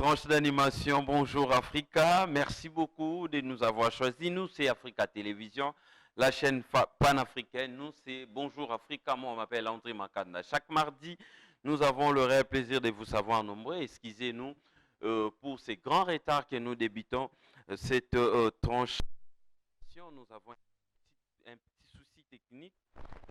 Tranche d'animation, bonjour Africa. Merci beaucoup de nous avoir choisis. Nous, c'est Africa Télévision, la chaîne panafricaine. Nous, c'est Bonjour Africa. Moi, on m'appelle André Makanda. Chaque mardi, nous avons le réel plaisir de vous savoir nombreux. Excusez-nous pour ces grands retards que nous débutons cette tranche. Nous avons un petit souci technique.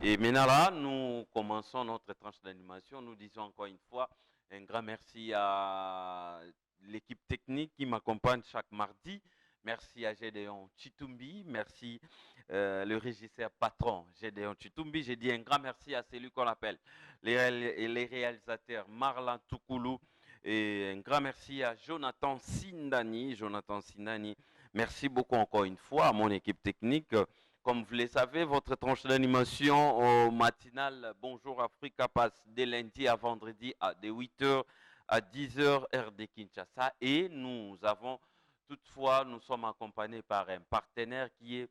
Et maintenant là, nous commençons notre tranche d'animation. Nous disons encore une fois un grand merci à l'équipe technique qui m'accompagne chaque mardi. Merci à Gédéon Chitumbi. Merci le régisseur patron Gédéon Chitumbi. J'ai dit un grand merci à celui qu'on appelle les réalisateurs Marlan Toukoulou. Et un grand merci à Jonathan Sindani. Jonathan Sindani, merci beaucoup encore une fois à mon équipe technique. Comme vous le savez, votre tranche d'animation au matinal Bonjour Africa passe de lundi à vendredi de 8h à 10h heure de Kinshasa. Et nous sommes accompagnés par un partenaire qui est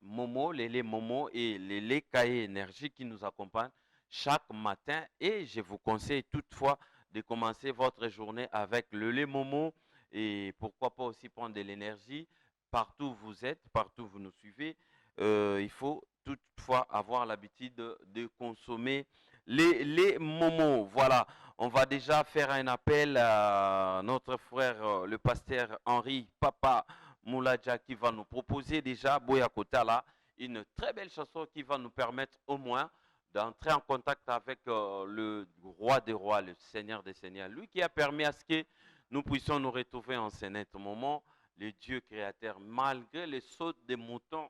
Momo, Lélé Momo et Lélé Kaye Énergie qui nous accompagnent chaque matin. Et je vous conseille toutefois de commencer votre journée avec le lait Momo et pourquoi pas aussi prendre de l'énergie. Partout où vous êtes, partout où vous nous suivez, il faut toutefois avoir l'habitude de consommer les momos. Voilà, on va déjà faire un appel à notre frère, le pasteur Henri Papa Moulaja, qui va nous proposer déjà, Boya Kotala, une très belle chanson qui va nous permettre au moins d'entrer en contact avec le roi des rois, le seigneur des seigneurs, lui qui a permis à ce que nous puissions nous retrouver en ce net moment, le Dieu créateur, malgré les sauts des moutons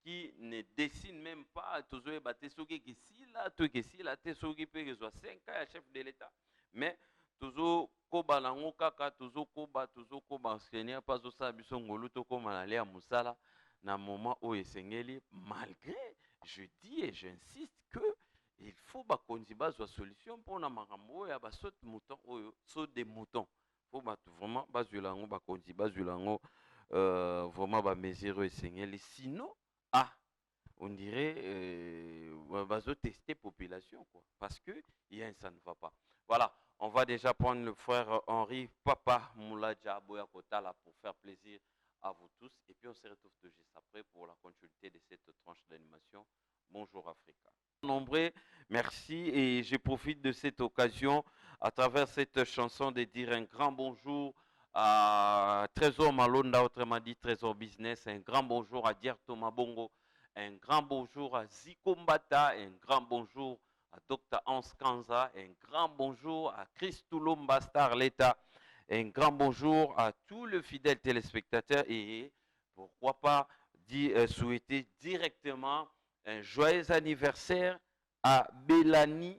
qui ne dessinent même pas, toujours battre ceux qui ici là, tout ici là, ceux qui peut soit 5 ans chef de l'État, mais toujours koba lango kaka, toujours koba Seigneur, pas ça biso ngolu to koma na lea musala na moment où esengeli, malgré, je dis et j'insiste que il faut bakonzi bazwa solution pour na makambo ya ba saute mouton oyo, saute des moutons. Faut vraiment bazulango bakonzi bazulango vraiment ba mesure esengeli, sinon on dirait bazo tester population quoi, parce que ça ne va pas. Voilà, on va déjà prendre le frère Henri Papa Moulaja Boya Kotala pour faire plaisir à vous tous et puis on se retrouve tout juste après pour la continuité de cette tranche d'animation. Bonjour Africa. Nombreux, merci et je profite de cette occasion à travers cette chanson de dire un grand bonjour à Trésor Malonda, autrement dit Trésor Business, un grand bonjour à Dier Thomas Bongo, un grand bonjour à Zico Mbata, un grand bonjour à Dr Hans Kanza, un grand bonjour à Christoulomba Star l'État, un grand bonjour à tous les fidèles téléspectateurs et pourquoi pas souhaiter directement un joyeux anniversaire à Bellamy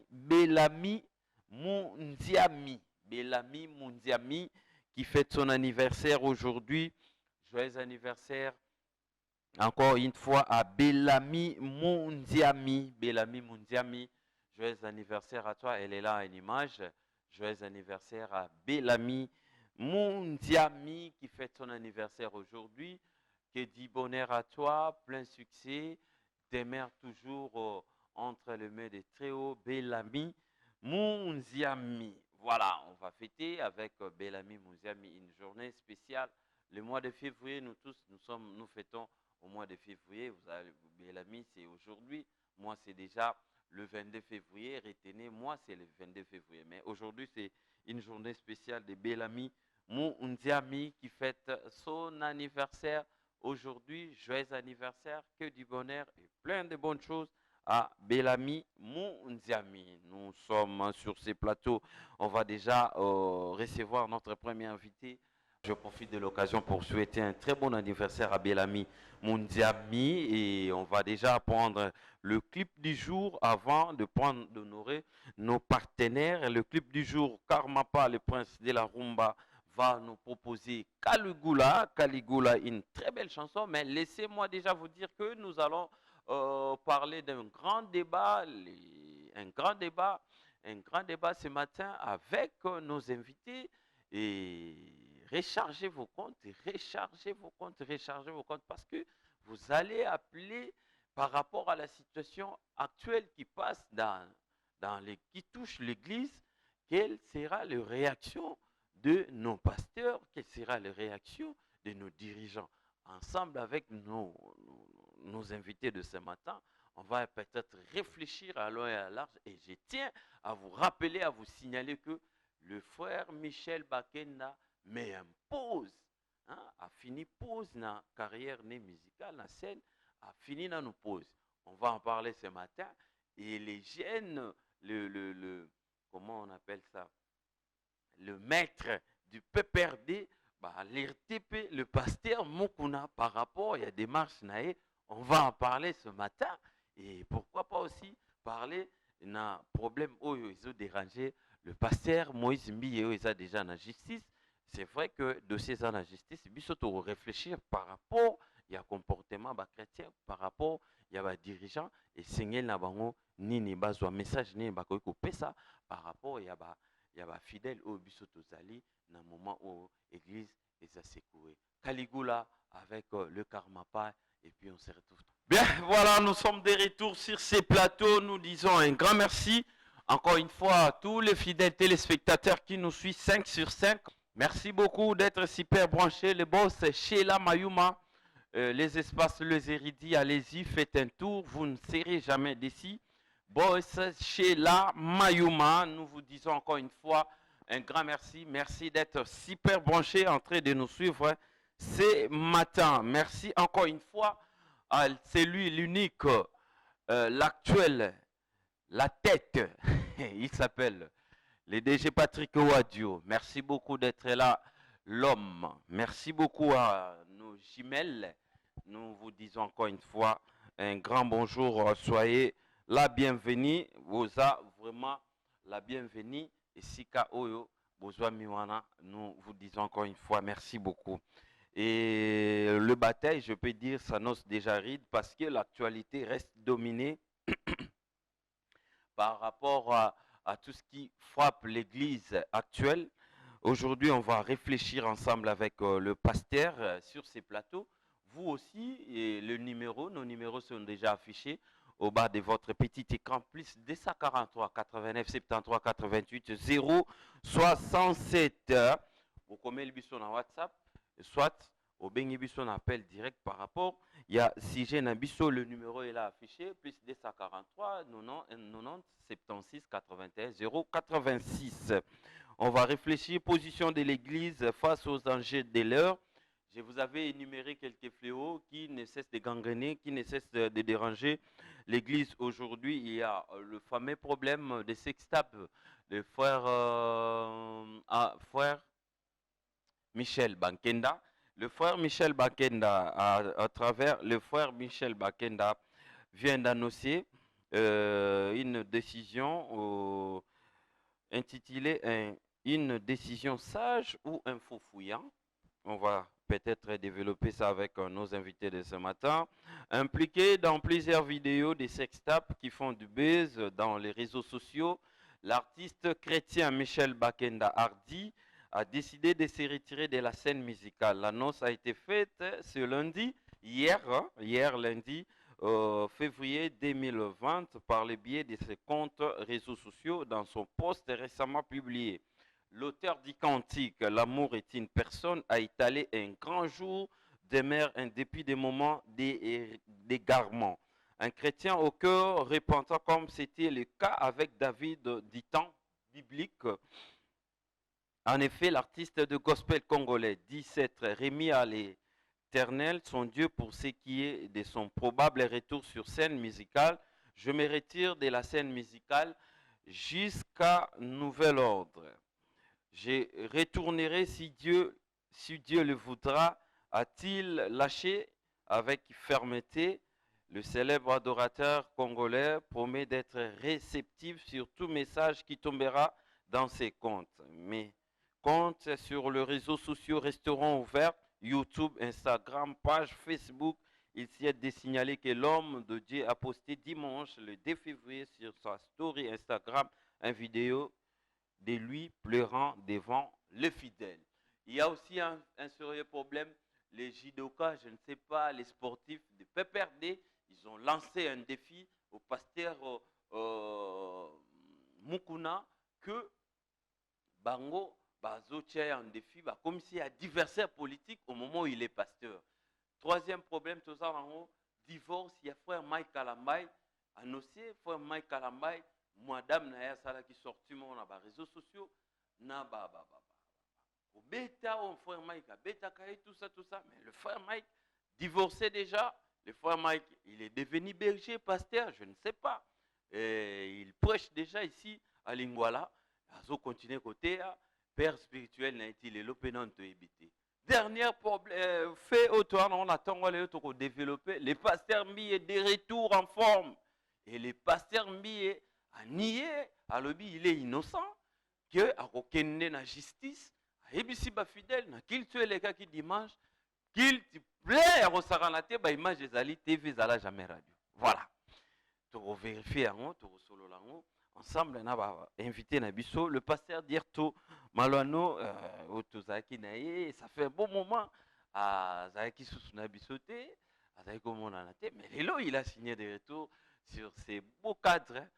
Moundiami. Bellamy Moundiami qui fête son anniversaire aujourd'hui. Joyeux anniversaire encore une fois à Bellamy Moundiami. Bellamy Moundiami, joyeux anniversaire à toi. Elle est là en image. Joyeux anniversaire à Bellamy Moundiami qui fête son anniversaire aujourd'hui. Que dit bonheur à toi, plein succès. Demeure toujours entre les mains des très hauts. Bellamy Moundiami. Voilà, on va fêter avec Bellamy Moundiami une journée spéciale. Le mois de février, nous fêtons au mois de février. Vous avez Bellamy, c'est aujourd'hui. Moi, c'est déjà le 22 février. Retenez, moi, c'est le 22 février. Mais aujourd'hui, c'est une journée spéciale de Bellamy Moundiami qui fête son anniversaire. Aujourd'hui, joyeux anniversaire, que du bonheur et plein de bonnes choses à Bellamy Moundiami. Nous sommes sur ces plateaux. On va déjà recevoir notre premier invité. Je profite de l'occasion pour souhaiter un très bon anniversaire à Bellamy Moundiami et on va déjà prendre le clip du jour avant d'honorer nos partenaires. Le clip du jour, Karmapa, le prince de la rumba, va nous proposer Caligula, une très belle chanson, mais laissez-moi déjà vous dire que nous allons parler d'un grand débat, un grand débat ce matin avec nos invités et rechargez vos comptes, parce que vous allez appeler par rapport à la situation actuelle qui qui touche l'Église, quelle sera la réaction de nos pasteurs, quelle sera la réaction de nos dirigeants. Ensemble avec nos invités de ce matin, on va peut-être réfléchir à long et à large. Et je tiens à vous rappeler, à vous signaler que le frère Michel Bakenda m'impose, a fini pause dans la carrière musicale, la scène, a fini dans nos pauses. On va en parler ce matin. Et les jeunes, comment on appelle ça, le maître du PPRD, l'RTP, le pasteur Mukuna, par rapport à la démarche nae, on va en parler ce matin. Et pourquoi pas aussi parler d'un problème où ils ont dérangé le pasteur Moïse Mbiye, ils ont déjà en justice. C'est vrai que dossier en justice, il faut réfléchir par rapport il y a comportement chrétien, par rapport il y a dirigeant et signer na bango nini bazwa message nini bakoki kopesa par rapport il y a fidèle au biso tozali na moment où l'église est secouée. Caligula avec le Karmapa et puis on se retrouve. Bien, voilà, nous sommes de retour sur ces plateaux. Nous disons un grand merci encore une fois à tous les fidèles téléspectateurs qui nous suivent 5 sur 5. Merci beaucoup d'être super branchés. Le boss Sheila Mayuma, les espaces, les érudits, allez-y, faites un tour, vous ne serez jamais d'ici. Boss Sheila Mayuma, nous vous disons encore une fois un grand merci. Merci d'être super branchés en train de nous suivre ce matin. Merci encore une fois à celui, l'unique, l'actuel, la tête, il s'appelle le DG Patrick Ouadio. Merci beaucoup d'être là, l'homme. Merci beaucoup à nos jumelles. Nous vous disons encore une fois un grand bonjour. Soyez la bienvenue. Vous avez vraiment la bienvenue. Et Sika Oyo, Bozwa Miwana, nous vous disons encore une fois merci beaucoup. Et le bataille, je peux dire, s'annonce déjà ride parce que l'actualité reste dominée par rapport à tout ce qui frappe l'église actuelle. Aujourd'hui, on va réfléchir ensemble avec le pasteur sur ces plateaux. Vous aussi, et nos numéros sont déjà affichés au bas de votre petit écran, plus 243 89 73 88 0 67. Vous connaissez le sur WhatsApp, soit au Bengibiso on appelle direct par rapport. Il y a CG Nabiso, le numéro est là affiché, plus 243 90 76 81 0 86. On va réfléchir position de l'Église face aux dangers de l'heure. Je vous avais énuméré quelques fléaux qui ne cessent de gangréner, qui ne cessent de déranger l'Église aujourd'hui. Il y a le fameux problème des sextapes de frère Michel Bakenda. Le frère Michel Bakenda, à travers le frère Michel Bakenda, vient d'annoncer une décision intitulée une décision sage ou un faux fouillant. On va peut-être développer ça avec nos invités de ce matin. Impliqué dans plusieurs vidéos des sextapes qui font du buzz dans les réseaux sociaux, l'artiste chrétien Michel Bakenda Hardy a décidé de se retirer de la scène musicale. L'annonce a été faite ce lundi, hier lundi, février 2020, par le biais de ses comptes réseaux sociaux dans son post récemment publié. L'auteur du cantique « L'amour est une personne » a étalé un grand jour demeure un dépit des moments d'égarement. Un chrétien au cœur repentant comme c'était le cas avec David du temps biblique. En effet, l'artiste de gospel congolais dit s'être remis à l'Éternel, son Dieu, pour ce qui est de son probable retour sur scène musicale. Je me retire de la scène musicale jusqu'à nouvel ordre. Je retournerai si Dieu le voudra, a-t-il lâché avec fermeté. Le célèbre adorateur congolais promet d'être réceptif sur tout message qui tombera dans ses comptes. Mais comptes sur les réseaux sociaux resteront ouverts, YouTube, Instagram, page Facebook. Il s'y est de signaler que l'homme de Dieu a posté dimanche, le 2 février, sur sa story Instagram, une vidéo de lui pleurant devant les fidèles. Il y a aussi un sérieux problème. Les judokas, je ne sais pas, les sportifs de PPRD, ils ont lancé un défi au pasteur Mukuna que Bango bazotia en défi, comme s'il y a adversaire politique au moment où il est pasteur. Troisième problème, tout ça, divorce, il y a frère Mike Kalambay, annoncé, frère Mike Kalambay, madame Naya Sala qui sortit dans les réseaux sociaux, na bêta, frère Mike, bêta, tout ça, mais le frère Mike, divorcé déjà, le frère Mike, il est devenu berger, pasteur, je ne sais pas. Et il prêche déjà ici à Lingwala. Il continue côté, père spirituel n'a été l'opénant de éviter. Dernier problème, fait autour, on attend qu'on développer. Les pasteurs mis de retour en forme. Et les pasteurs mis à nier, à l'objet, il est innocent, que à aucune la justice, à ebisi ba fidèle, na qu'il tue les gars qui dimanche, qu'il te plaît à Rosaranate, ba image des ali TV zala jamais radio. Voilà. Tu vérifier tu solo lango. Ensemble, on a invité Nabiso, le pasteur Dirto Malwano, Otozaki Naye, ça fait un bon moment à Zaki Nabisote, à Zaki Monanate, mais là, il a signé des retours sur ces beaux cadres. Hein.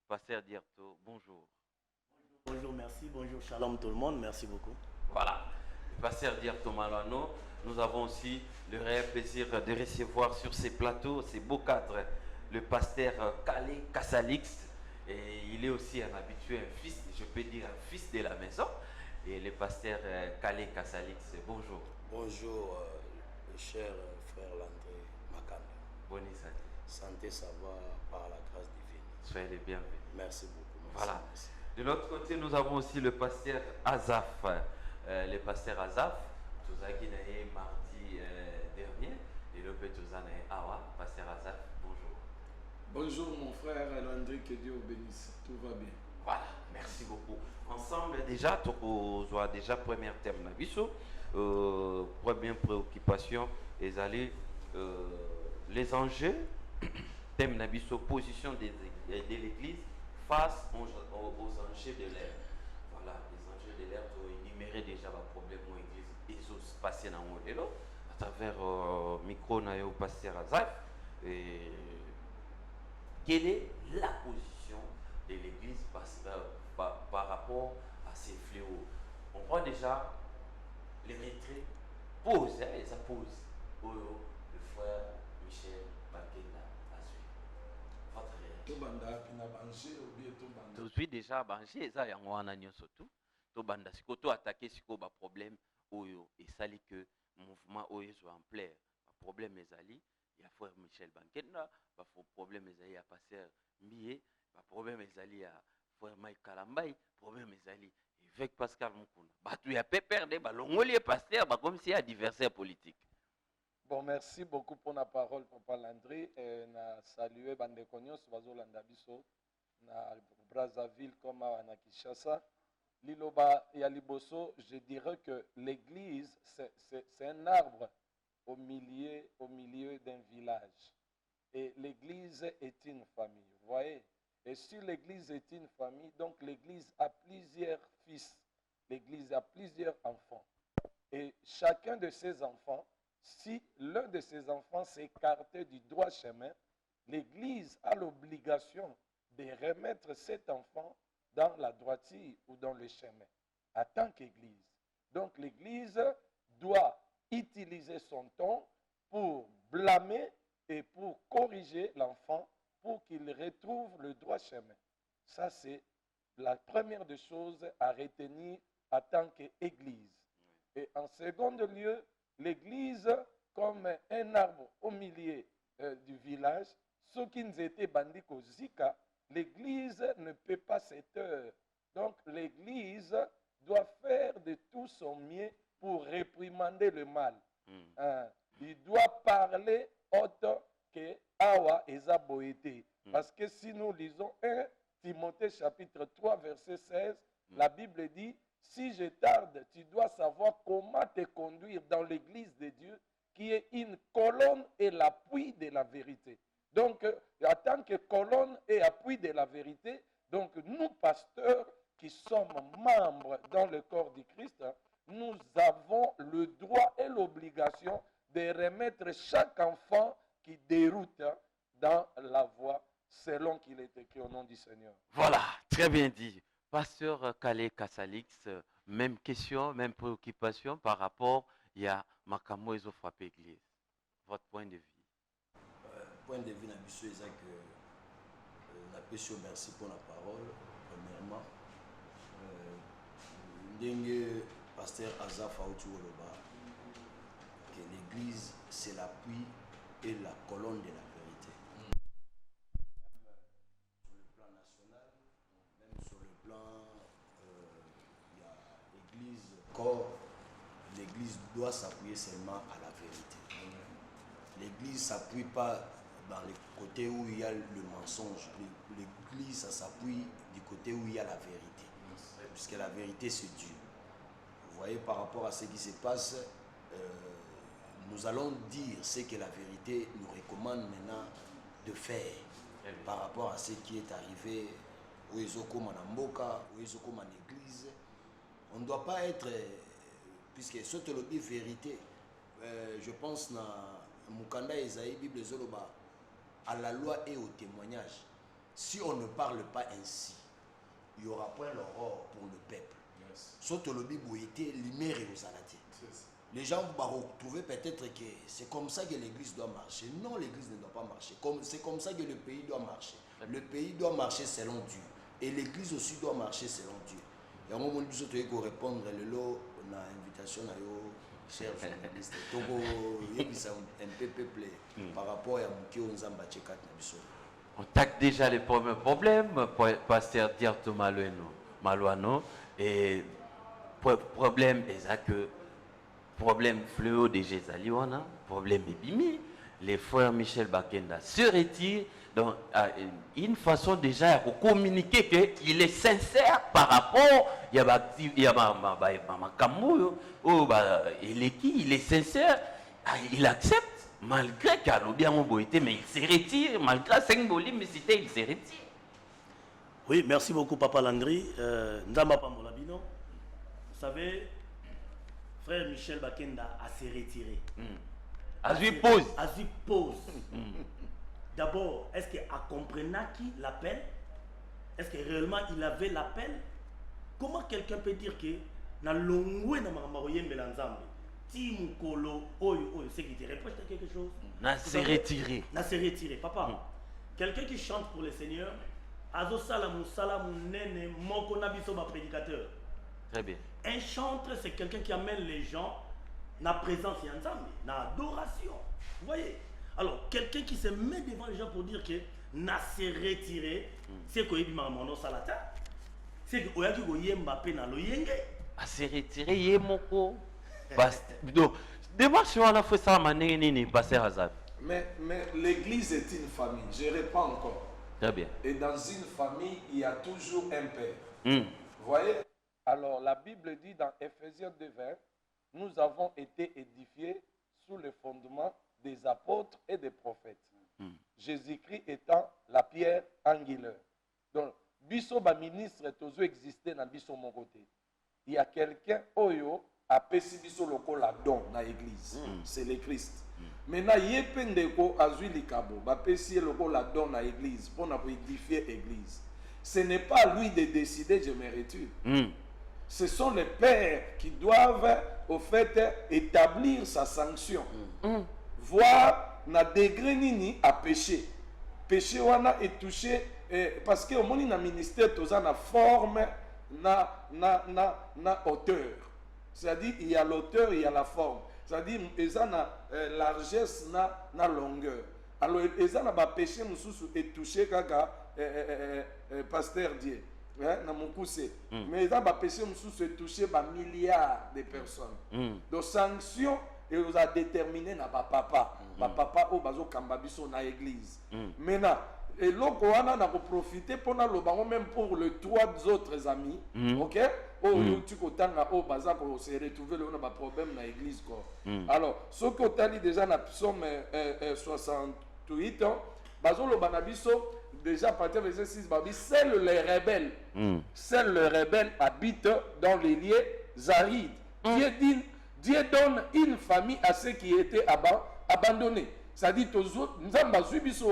Pasteur Dirto, bonjour. Bonjour, merci, bonjour, shalom tout le monde, merci beaucoup. Voilà, le pasteur Dirto Malwano, nous avons aussi le réel plaisir de recevoir sur ces plateaux, ces beaux cadres, le pasteur Kale Kassalix. Et il est aussi un habitué, un fils, je peux dire un fils de la maison. Et le pasteur Kale Kassalix, bonjour. Bonjour, cher frère Landré Makanda. Bonne santé, ça va par la grâce divine. Soyez les bienvenus. Merci beaucoup. Merci, voilà. Merci. De l'autre côté, nous avons aussi le pasteur Azaf. Le pasteur Azaf, tout ça qui est mardi dernier. Et le petit Awa, pasteur Azaf, bonjour. Bonjour mon frère Landry, que Dieu vous bénisse. Tout va bien. Voilà, merci beaucoup. Ensemble, déjà, tu as déjà premier thème nabiso, première préoccupation, les enjeux, thème nabiso, position de l'Église face aux enjeux de l'ère. Voilà, les enjeux de l'ère, tu as énuméré déjà le problème où l'Église est passé dans le modèle, à travers le micro au pasteur Azaf. Quelle est la position de l'Église par rapport à ces fléaux? On voit déjà les retraits posent, et ça pose le frère Michel Bakenda a suivi. Votre réaction? Tout suite déjà banché, ça y a un surtout. Tout banda si koto attaquer si ko ba problème oyo et sali que mouvement oyo soit en plaire. Problème ezali, il y a frère Michel Bakenda. Le problème est à passer Mie, le problème est à frère Mike Kalambay, le problème est avec Pascal Moukouna. Tu as pas perdu, l'ongolier pasteur, comme s'il y a adversaire politique. Bon, merci beaucoup pour la parole, Papa Landry. Et na salué Bandekonyos, Bazo Landabiso, na Brazzaville comme à Kinshasa. Liloba et à Liboso, je dirais que l'église, c'est un arbre au milieu d'un village. Et l'église est une famille, vous voyez. Et si l'église est une famille, donc l'église a plusieurs fils, l'église a plusieurs enfants. Et chacun de ces enfants, si l'un de ces enfants s'écartait du droit chemin, l'église a l'obligation de remettre cet enfant dans la droiture ou dans le chemin, en tant qu'église. Donc l'église doit utiliser son temps pour blâmer et pour corriger l'enfant pour qu'il retrouve le droit chemin. Ça, c'est la première des choses à retenir en tant qu'église. Et en second lieu, l'église, comme un arbre au milieu du village, ceux qui nous étaient bandits au Zika, l'église ne peut pas se taire. Donc l'église doit faire de tout son mieux pour réprimander le mal. Il doit parler autant que Awa Eza Boété. Parce que si nous lisons 1 Timothée chapitre 3 verset 16, la Bible dit, si je tarde, tu dois savoir comment te conduire dans l'église de Dieu, qui est une colonne et l'appui de la vérité. Donc, en tant que colonne et appui de la vérité, donc nous, pasteurs, qui sommes membres dans le corps du Christ, nous avons le droit et l'obligation de remettre chaque enfant qui déroute dans la voie selon qu'il est écrit au nom du Seigneur. Voilà, très bien dit. Pasteur Kale Kassalix, même question, même préoccupation par rapport à Makamo et frappé église. Votre point de vue. Point de vue, c'est que merci pour la parole, premièrement. Dengue, pasteur Azaf Aoutuoloba, que l'église, c'est l'appui et la colonne de la vérité. Sur le plan national, même sur le plan, il y a l'église, corps, l'église doit s'appuyer seulement à la vérité. L'église ne s'appuie pas dans les côtés où il y a le mensonge. L'église, ça s'appuie du côté où il y a la vérité. Puisque la vérité, c'est Dieu. Vous voyez, par rapport à ce qui se passe, nous allons dire ce que la vérité nous recommande maintenant de faire par rapport à ce qui est arrivé au Ezoko Manamboka, au Ezoko Man'église. On ne doit pas être, puisque ce que le dit vérité, je pense dans Mukanda Esaïe, Bible Zoloba, à la loi et au témoignage. Si on ne parle pas ainsi, il n'y aura point l'aurore pour le peuple. Surtout le Bible était lumière et aux alatiers. Les gens vont retrouver peut-être que c'est comme ça que l'église doit marcher. Non, l'église ne doit pas marcher. C'est comme ça que le pays doit marcher. Le pays doit marcher selon Dieu. Et l'église aussi doit marcher selon Dieu. Et à un moment donné, il faut répondre à l'invitation à vos chers journalistes. Un peu peuplé par rapport à mon Nzamba. On tacle déjà les premiers problèmes, pasteur Diarto Malouano, et problème est que problème fléau de Jézaliwana, problème ébimi, les frères Michel Bakenda se retirent, donc une façon déjà de communiquer qu'il est sincère par rapport il est sincère, il accepte. Malgré qu'il a bien été, mais il se retire, malgré 5 bolis, mais il se retire. Oui, merci beaucoup, Papa Landry. Ndamba Pamolabino. Vous savez, frère Michel Bakenda a se retiré. Azui pause. Azui pause. D'abord, est-ce qu'il a compris qui l'appel? Est-ce que réellement il avait l'appel? Comment quelqu'un peut dire que na longwe na mamaroye melanzambe? Tim Kolo, c'est qui te reproche quelque chose? Na se retiré. Na se retiré. Papa, quelqu'un qui chante pour le Seigneur, Azo Salamou Salamou Nene, Moko Nabiso, ma prédicateur. Très bien. Un chanteur, c'est quelqu'un qui amène les gens na présence ensemble, na adoration. Vous voyez? Alors, quelqu'un qui se met devant les gens pour dire que na se retiré, c'est quoi il m'a demandé salata? C'est que Oyaki Goyemba Pena Loyenge. A se retiré, Yemoko. Donc, démarche on a fait ça manière passer hasard. Mais l'église est une famille, je réponds encore. Très bien. Et dans une famille, il y a toujours un père. Vous voyez? Alors la Bible dit dans Ephésiens 2:20, nous avons été édifiés sous le fondement des apôtres et des prophètes. Jésus-Christ étant la pierre angulaire. Donc, biso ba ministre toujours existé dans biso mon côté. Il y a quelqu'un oyo a pesibiso loko la don na église. C'est le Christ. Maintenant, yependeko azui likabo ba pesi loko la don na église pour édifier l'église. Ce n'est pas lui de décider je me retire. Ce sont les pères qui doivent au fait établir sa sanction. Voir na degré nini a péché. Péché wana est touché parce que au monde na ministère toza na forme na hauteur. C'est-à-dire il y a l'auteur, il y a la forme. C'est-à-dire ils ont la largesse na longueur. Alors ils ont ba péché mususu est touché kaka pasteur Dieu. Na mukuse. Mais ils ont ba péché mususu est touché ba milliards de personnes. Donc sanction et vous a déterminé na ba papa. Ba papa au bazo kamba biso na église. Maintenant et l'autre on a profité pour même pour le trois autres amis, ok? Tu kotanga au bazar pour se retrouver le on a problème dans l'église quoi. Alors ce que tu as dit déjà dans Psaume 68 ans, bazo le banabiso déjà partir verset 6 babi seuls les rebelles, seuls les rebelles habitent dans les lieux arides. Dieu donne une famille à ceux qui étaient abandonnés. C'est-à-dire tous autres nous avons bazubiso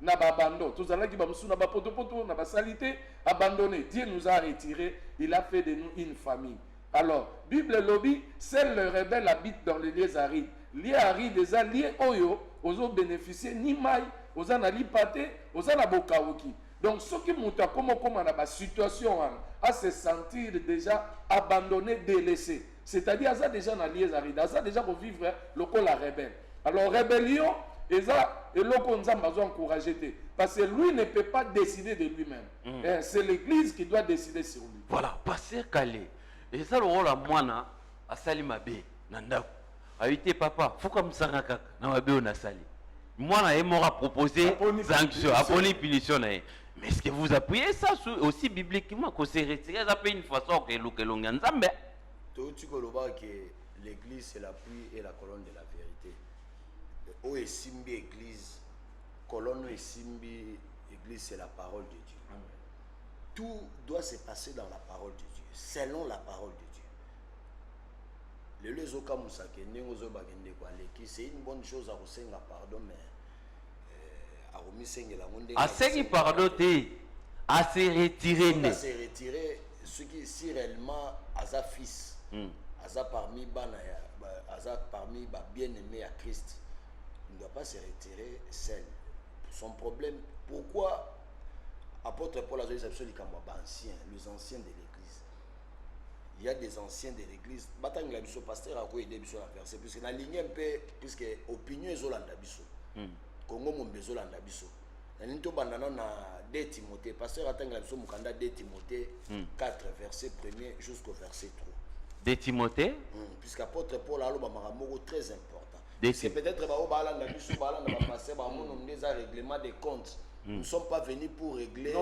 na babando tous allons qui bamsuna bapoto na basalité abandonné. Dieu nous a retirés, il a fait de nous une famille. Alors, Bible lobby, seul le rebelle habite dans les lieux arides. Lieux arides, des lieux oyo, ozo bénéficier ni maï, oza na lipate, oza na bokawuki. Donc, ce qui mouta comme na ba situation à se sentir déjà abandonné, délaissé. C'est-à-dire, ça déjà dans les lieux arides, ça déjà pour vivre le col la rebelle. Alors, rébellion, et ça, et l'on a encouragé. Parce que lui ne peut pas décider de lui-même. C'est l'église qui doit décider sur lui. Voilà, passer calé. Et ça, le rôle à moi, à Sali Mabé, Nanda. A été papa, faut comme ça, Namabe, on a sali. Moi, on m'a proposé sanction, appelé punition. Mais est-ce que vous appuyez ça aussi bibliquement, qu'on s'est retiré, ça fait une façon que l'on a ensemble? Tu vois que l'église, c'est l'appui et la colonne de la vérité. Où est Simbi église, colonne est Simbi église, c'est la parole de Dieu. Tout doit se passer dans la parole de Dieu, selon la parole de Dieu. C'est une bonne chose à recevoir pardon, mais à remettre pardon, à se retirer. À se retirer, ce qui si réellement Asa fils, Asa parmi bien-aimés à Christ, il ne doit pas se retirer seul. Son problème, pourquoi apôtre Paul a dit les anciens de l'église. Il y a des anciens de l'église. Batang la biso pasteur a quoi aider biso la verset puisque na ligne un peu puisque opinion ezolanda biso. Congo mon bezolanda biso. Na ninto bandana na 2 Timothée pasteur atang la biso mukanda 2 Timothée 4 verset 1er jusqu'au verset 3. 2 Timothée puisque apôtre Paul a loba makamoko très important. C'est peut-être ba balanda biso balanda ba passer ba mon des règlement des comptes. Nous ne sommes pas venus pour régler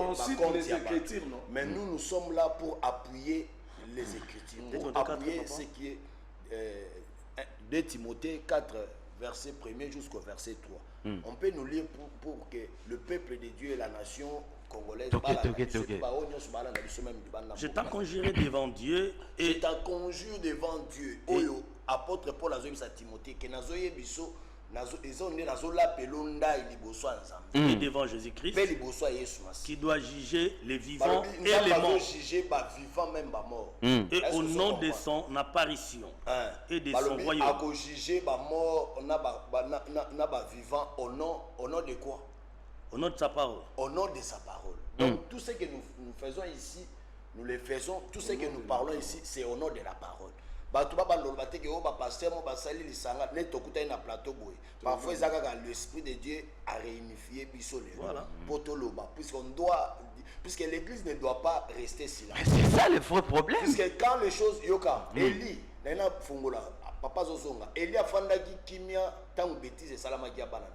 les écritures, non. Mais nous sommes là pour appuyer les Écritures, pour appuyer ce qui est 2 Timothée 4, verset 1er jusqu'au verset 3. On peut nous lire pour que le peuple de Dieu et la nation congolaise, je t'en conjure devant Dieu et je t'en conjure devant Dieu. Oyo, apôtre Paul a dit à Timothée que nazoye biso et devant Jésus-Christ qui doit juger les vivants et les morts et au nom de son apparition et de son royaume. Au nom de quoi? Au nom de sa parole. Au nom de sa parole. Donc tout ce que nous faisons ici, nous le faisons, tout ce que nous parlons ici, c'est au nom de la parole. Parfois l'esprit de Dieu a réunifié puisque l'église ne doit pas rester silencieuse. C'est ça le vrai problème. Puisque quand les choses yoka Eli papa zozonga Eli afandaki kimia tant bêtise et salamaki abana.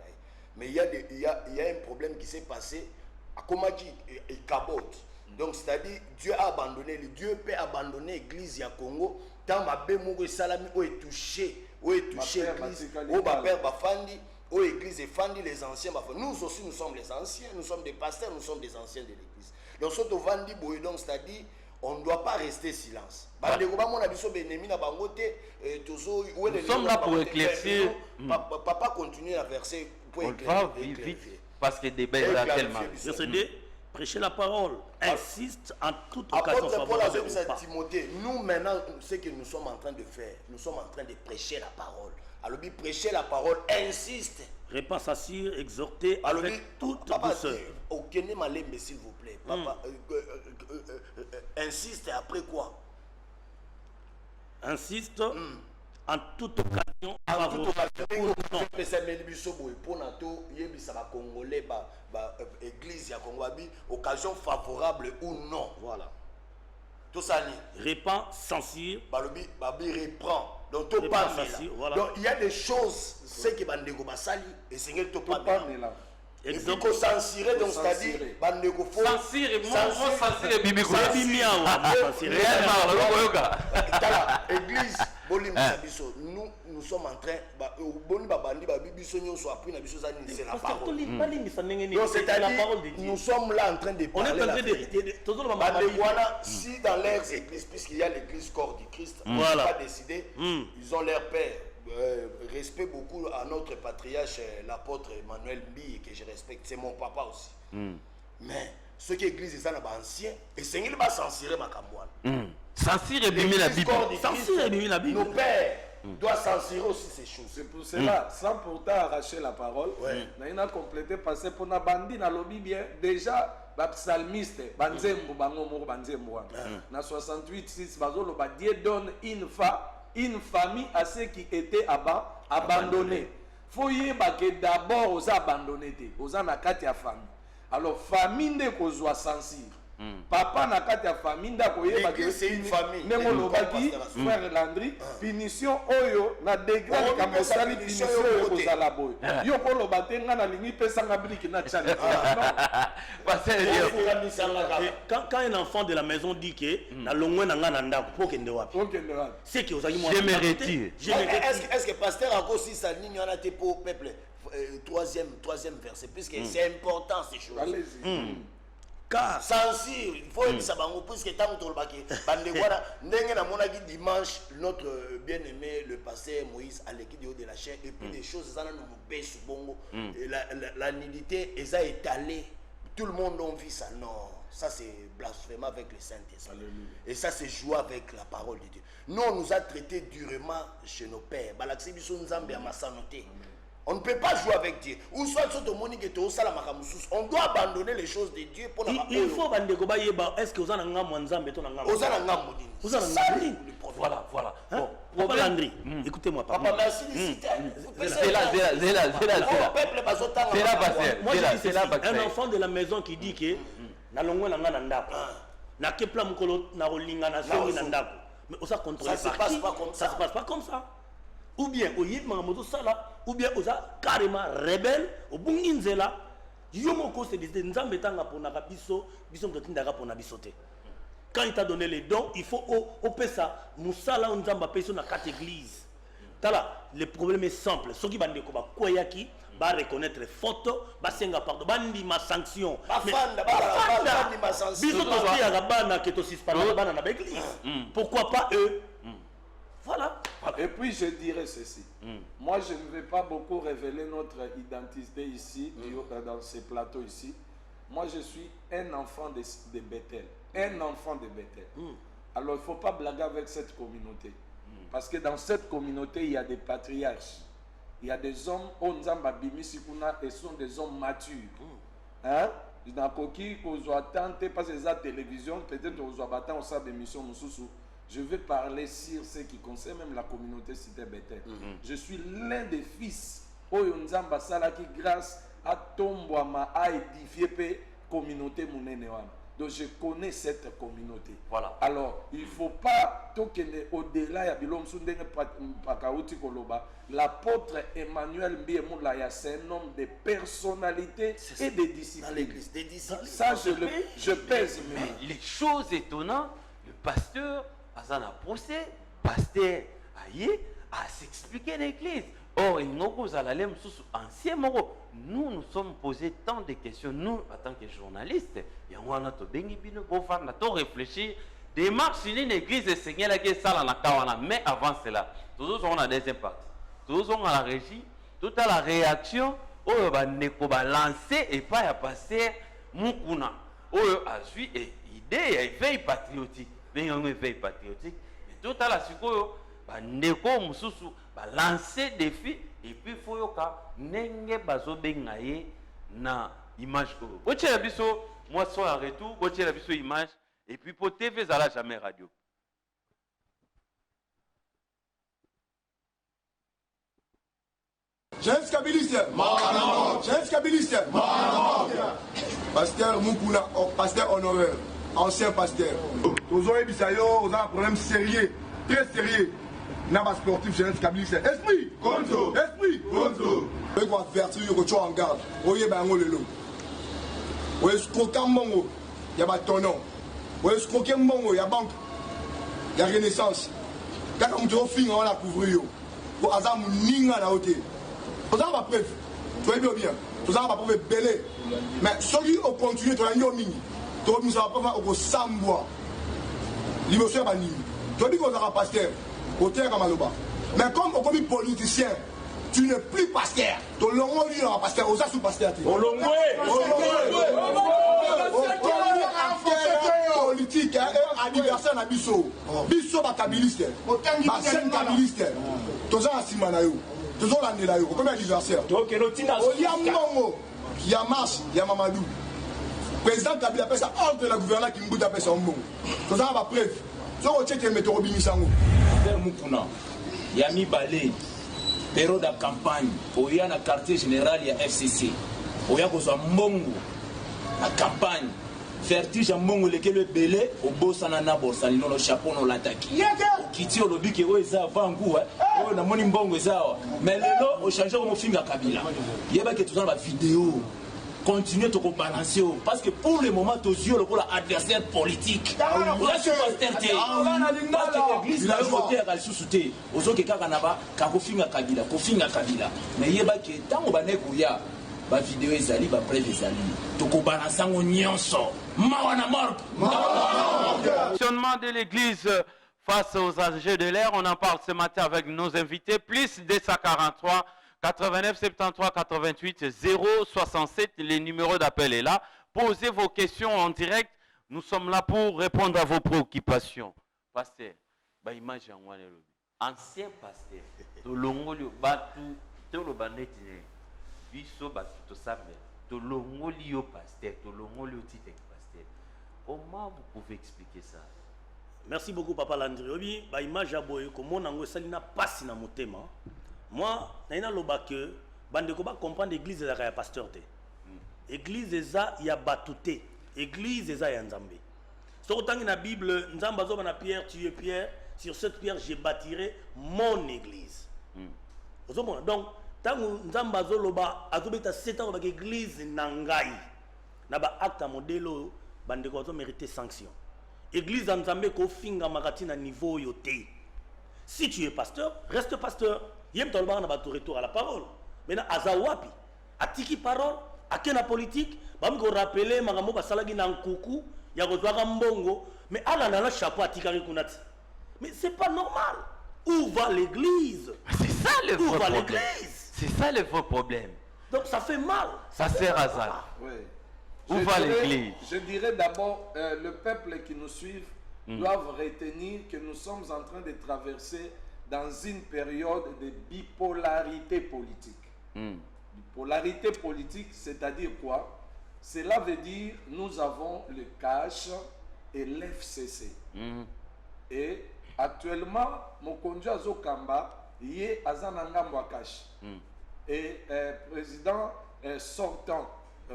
Mais il y a un problème qui s'est passé à Komaki et Kabote. Donc c'est-à-dire Dieu a abandonné, Dieu peut abandonner l'église ya Congo tant ma bémougo salami o est touché l'église o ba père ba fandi o église et fandi les anciens ba nous aussi nous sommes les anciens, nous sommes des pasteurs, nous sommes des anciens de l'église. Donc surtout vandi boy donc c'est-à-dire on ne doit pas rester silence. Nous sommes là pour éclaircir. Papa continue à verser pour éclaircir. On va vite parce que des belles là tellement. Prêcher la parole, insiste en toute occasion favorable ou pas. Timothée, nous maintenant, ce que nous sommes en train de faire, nous sommes en train de prêcher la parole. Alors, prêcher la parole, insiste. Répand, s'assire, exhorter avec toute douceur. Aucun malin, s'il vous plaît. Papa, insiste après quoi? Insiste en toute occasion favorable ou non. Occasion favorable ou non. Voilà. Tout ça répand, censure. Reprend. Donc tout pas voilà. Donc il y a des choses ce qui va négo basali et c'est que tout pas là. Et puis qu'on censurer donc c'est-à-dire bandeko faut censurer moi censurer bibi ko bimia église bolimisa biso nous sommes en train boni babandi babibiso nyonso appris na biso zani c'est la parole. Donc c'est-à-dire nous sommes là en train de parler. On est en train de si dans leurs églises puisqu'il y a l'église corps du Christ, on n'a pas décidé, ils ont leur père. Respect beaucoup à notre patriarche, l'apôtre Emmanuel Mbi, que je respecte, c'est mon papa aussi. Mais ce qui est l'église est ancien, et c'est qu'il va censurer ma camoine. Censure et bimi la Bible. Censure et bimi la Bible. Nos pères doivent censurer aussi ces choses. C'est pour cela, sans pourtant arracher la parole, on a complété parce que pour na bandi na lobby bien déjà ba psalmiste banzembo bango moko banzembo na 68:6 bazolo ba Dieu donne une famille à ceux qui étaient abandonnés. Faut y que d'abord aux abandonnés aux na kati ya famille. Alors famille ne kozwa censure. Papa na kati ya famille ndako yeba que c'est une famille. Nengo lobaki frère Landry punition oyo na degré ka mosali punition oyo kozala boy. Yo ko lobate nga na lingi pesa nga briki na challenge. Quand un enfant de la maison dit que na longwe na nga na ndako pour kende wapi. C'est que ozali moi. Est-ce que pasteur a aussi sa ligne en a été pour peuple troisième verset puisque c'est important ces choses. Allez-y. Car censure, il faut que ça puisque tant que ndenge na monaki dimanche notre bien-aimé le pasteur Moïse à l'équipe de la chair et puis des choses ça nous baisse bongo la nudité les a étalé tout le monde a vu ça non ça c'est blasphème avec le Saint-Esprit et ça c'est jouer avec la parole de Dieu. Nous on nous a traités durement chez nos pères balaxi biso nzambe ya masanoté. On ne peut pas jouer avec Dieu. Ou soit on doit abandonner les choses de Dieu pour il faut est-ce que vous avez un nzambe to na ngam. Vous avez un voilà. Bon, Papa Landry, écoutez-moi papa. Papa merci c'est là. C'est là. Un enfant de la maison qui dit que na longwe na nga na ndako. Na kepla mukolo na rolinga na songi na ndako. Mais ça contrôle ça se passe pas comme ça. Ça se passe pas comme ça. Ou bien au yit mangamoto sala ou bien oza carrément rebelle au bunginzela yomoko c'est des nzambe tanga pona biso ngotindaka pona bisote. Quand il t'a donné les dons, il faut au pesa musala nzamba peso na quatre églises. Tala le problème est simple, ceux qui bande ko ba koyaki ba reconnaître faute ba senga pardon bandi ma sanction bandi ma sanction biso to ya bana que to sispana bana na église. Pourquoi pas eux? Voilà. Et puis je dirais ceci. Moi je ne vais pas beaucoup révéler notre identité ici, dans ces plateaux ici. Moi je suis un enfant de Bethel. Un enfant de Bethel. Alors il ne faut pas blaguer avec cette communauté. Parce que dans cette communauté, il y a des patriarches. Il y a des hommes, et sont des hommes matures. Hein? Parce que la télévision, peut-être qu'on a des émissions. Je vais parler sur ce qui concerne même la communauté cité Bethel. Je suis l'un des fils Oyonzamba Sala qui grâce à Tombouama a édifié la communauté Mounénéwan. Donc je connais cette communauté. Voilà. Alors il ne faut pas toquer au-delà ya bilom sundenge pakauti koloba. L'apôtre Emmanuel Mbiemulaya c'est un homme de personnalité et de discipline. Ça je pèse. Mais les choses étonnantes, le pasteur Azana procès, pasteur Aïe à s'expliquer l'église. Or, il nous ancien moro. Nous sommes posés tant de questions, nous, en tant que journalistes. Et on a réfléchi. Démarche une église et Seigneur qui ça la mais avant cela, toujours on a des impacts. Toujours on a la régie, toute la réaction, on va lancer et pas à passer Mukuna. On a suivi et idée et veille patriotique. Mais on est veille patriotique. Et tout à la suite, Neko Mususu lancer défi et puis faut yoka nenge bazo bengaye na image ko. Boche la biso moi so en retour, boche la biso image et puis pour TV ça la jamais radio. Jeunesse kabiliste, jeunesse kabiliste, pasteur Mukuna, pasteur honoraire, ancien pasteur. Aujourd'hui bisayo, on a un problème sérieux, très sérieux. N'a sportif jeunesse kabiliste. Esprit, Gonzo, esprit, Gonzo. On va avertir que tu en garde. Oye bango lelo. Oye scroquer mongo, y a pas ton nom. Oye scroquer mongo, y a banque, y a renaissance. Quand on te offre, on va couvrir. Pour azam ninga na hauteur. Vous avez ma preuve, tu vois bien, vous avez ma preuve belé. Mais ceux qui ont continué, tu as une mini, tu as mis à preuve au Sambois. L'émotion est bannie. Tu as dit qu'on a un pasteur, au terre comme Maloba. Mais comme on est politicien, tu n'es plus pasteur. Tu as l'ongoué dit un pasteur, aux sous pasteur. Au l'ongoué, politique, anniversaire na biso. Biso ba kabiliste. Ba scène kabiliste. Toza asima na yo. Tozo landela yo. Comme anniversaire. Olia Mbongo. Ya marche, ya Mamadou. Président Kabila appelle ça ordre de la gouvernement qui m'boute appelle ça Mbongo. Toza ba preuve. So o check météo bimisango. Mukuna. Yami Balé. Période de campagne. Oya na quartier général ya FCC. Oya ko so Mbongo. La campagne. Vertige à Mbongo le belé au beau sanana borsali no chapeau no l'attaque. Kiti o lobi ke o eza vangu o na moni Mbongo eza mais lelo o changer o mofinga Kabila. Yeba ke tozana ba vidéo. Continuez de balancer parce que pour le moment tes yeux le pour l'adversaire politique. Là je passe terre. Parce que l'église la voter à sous-souté. Ozo ke kaka naba ka kofinga Kabila. Mais yeba ke tango ba nekuya ba vidéo ezali ba preuve ezali. Toko balancer ngo nyonso. Mawana mort. Fonctionnement de l'église face aux enjeux de l'air, on en parle ce matin avec nos invités. Plus 243 89 73 88 067, les numéros d'appel est là. Posez vos questions en direct. Nous sommes là pour répondre à vos préoccupations. Pasteur, bah image ancien pasteur, to longoli batu, to lo banetine, biso batu to sambe, to longoli yo pasteur, to longoli yo titek pasteur. Comment vous pouvez expliquer ça? Merci beaucoup Papa Landry. Oui, bah image aboye comme on a salina passe na motema. Moi, naina loba que bandeko ba comprendre l'église eza ya pasteur te. Église eza ya batute. Église eza ya Nzambe. So autant na Bible, Nzamba zo na Pierre, tu es Pierre, sur cette pierre je bâtirai mon église. Donc tango Nzamba zo loba azobeta 7 ans ba église nangai. Na ba acte modelo bandeko zo mériter sanction. Église Nzambe ko finga makati na niveau yote. Si tu es pasteur, reste pasteur. Yem tolba na ba retour à la parole. Maintenant azawapi, atiki parole, akena politique, bam ko rappeler makambo ba salagi na nkuku, ya ko zwa Mbongo, mais ala na chapeau atika kunati. Mais c'est pas normal. Où va l'église? C'est ça le vrai problème. C'est ça le vrai problème. Donc ça fait mal. Ça sert à ça. Oui. Où va l'église? Je dirais d'abord, le peuple qui nous suit doivent retenir que nous sommes en train de traverser dans une période de bipolarité politique. Bipolarité politique, c'est-à-dire quoi? Cela veut dire nous avons le CACH et l'FCC. Et actuellement, Mokonjo Azokamba yé Azananga Mwakash. Et président sortant,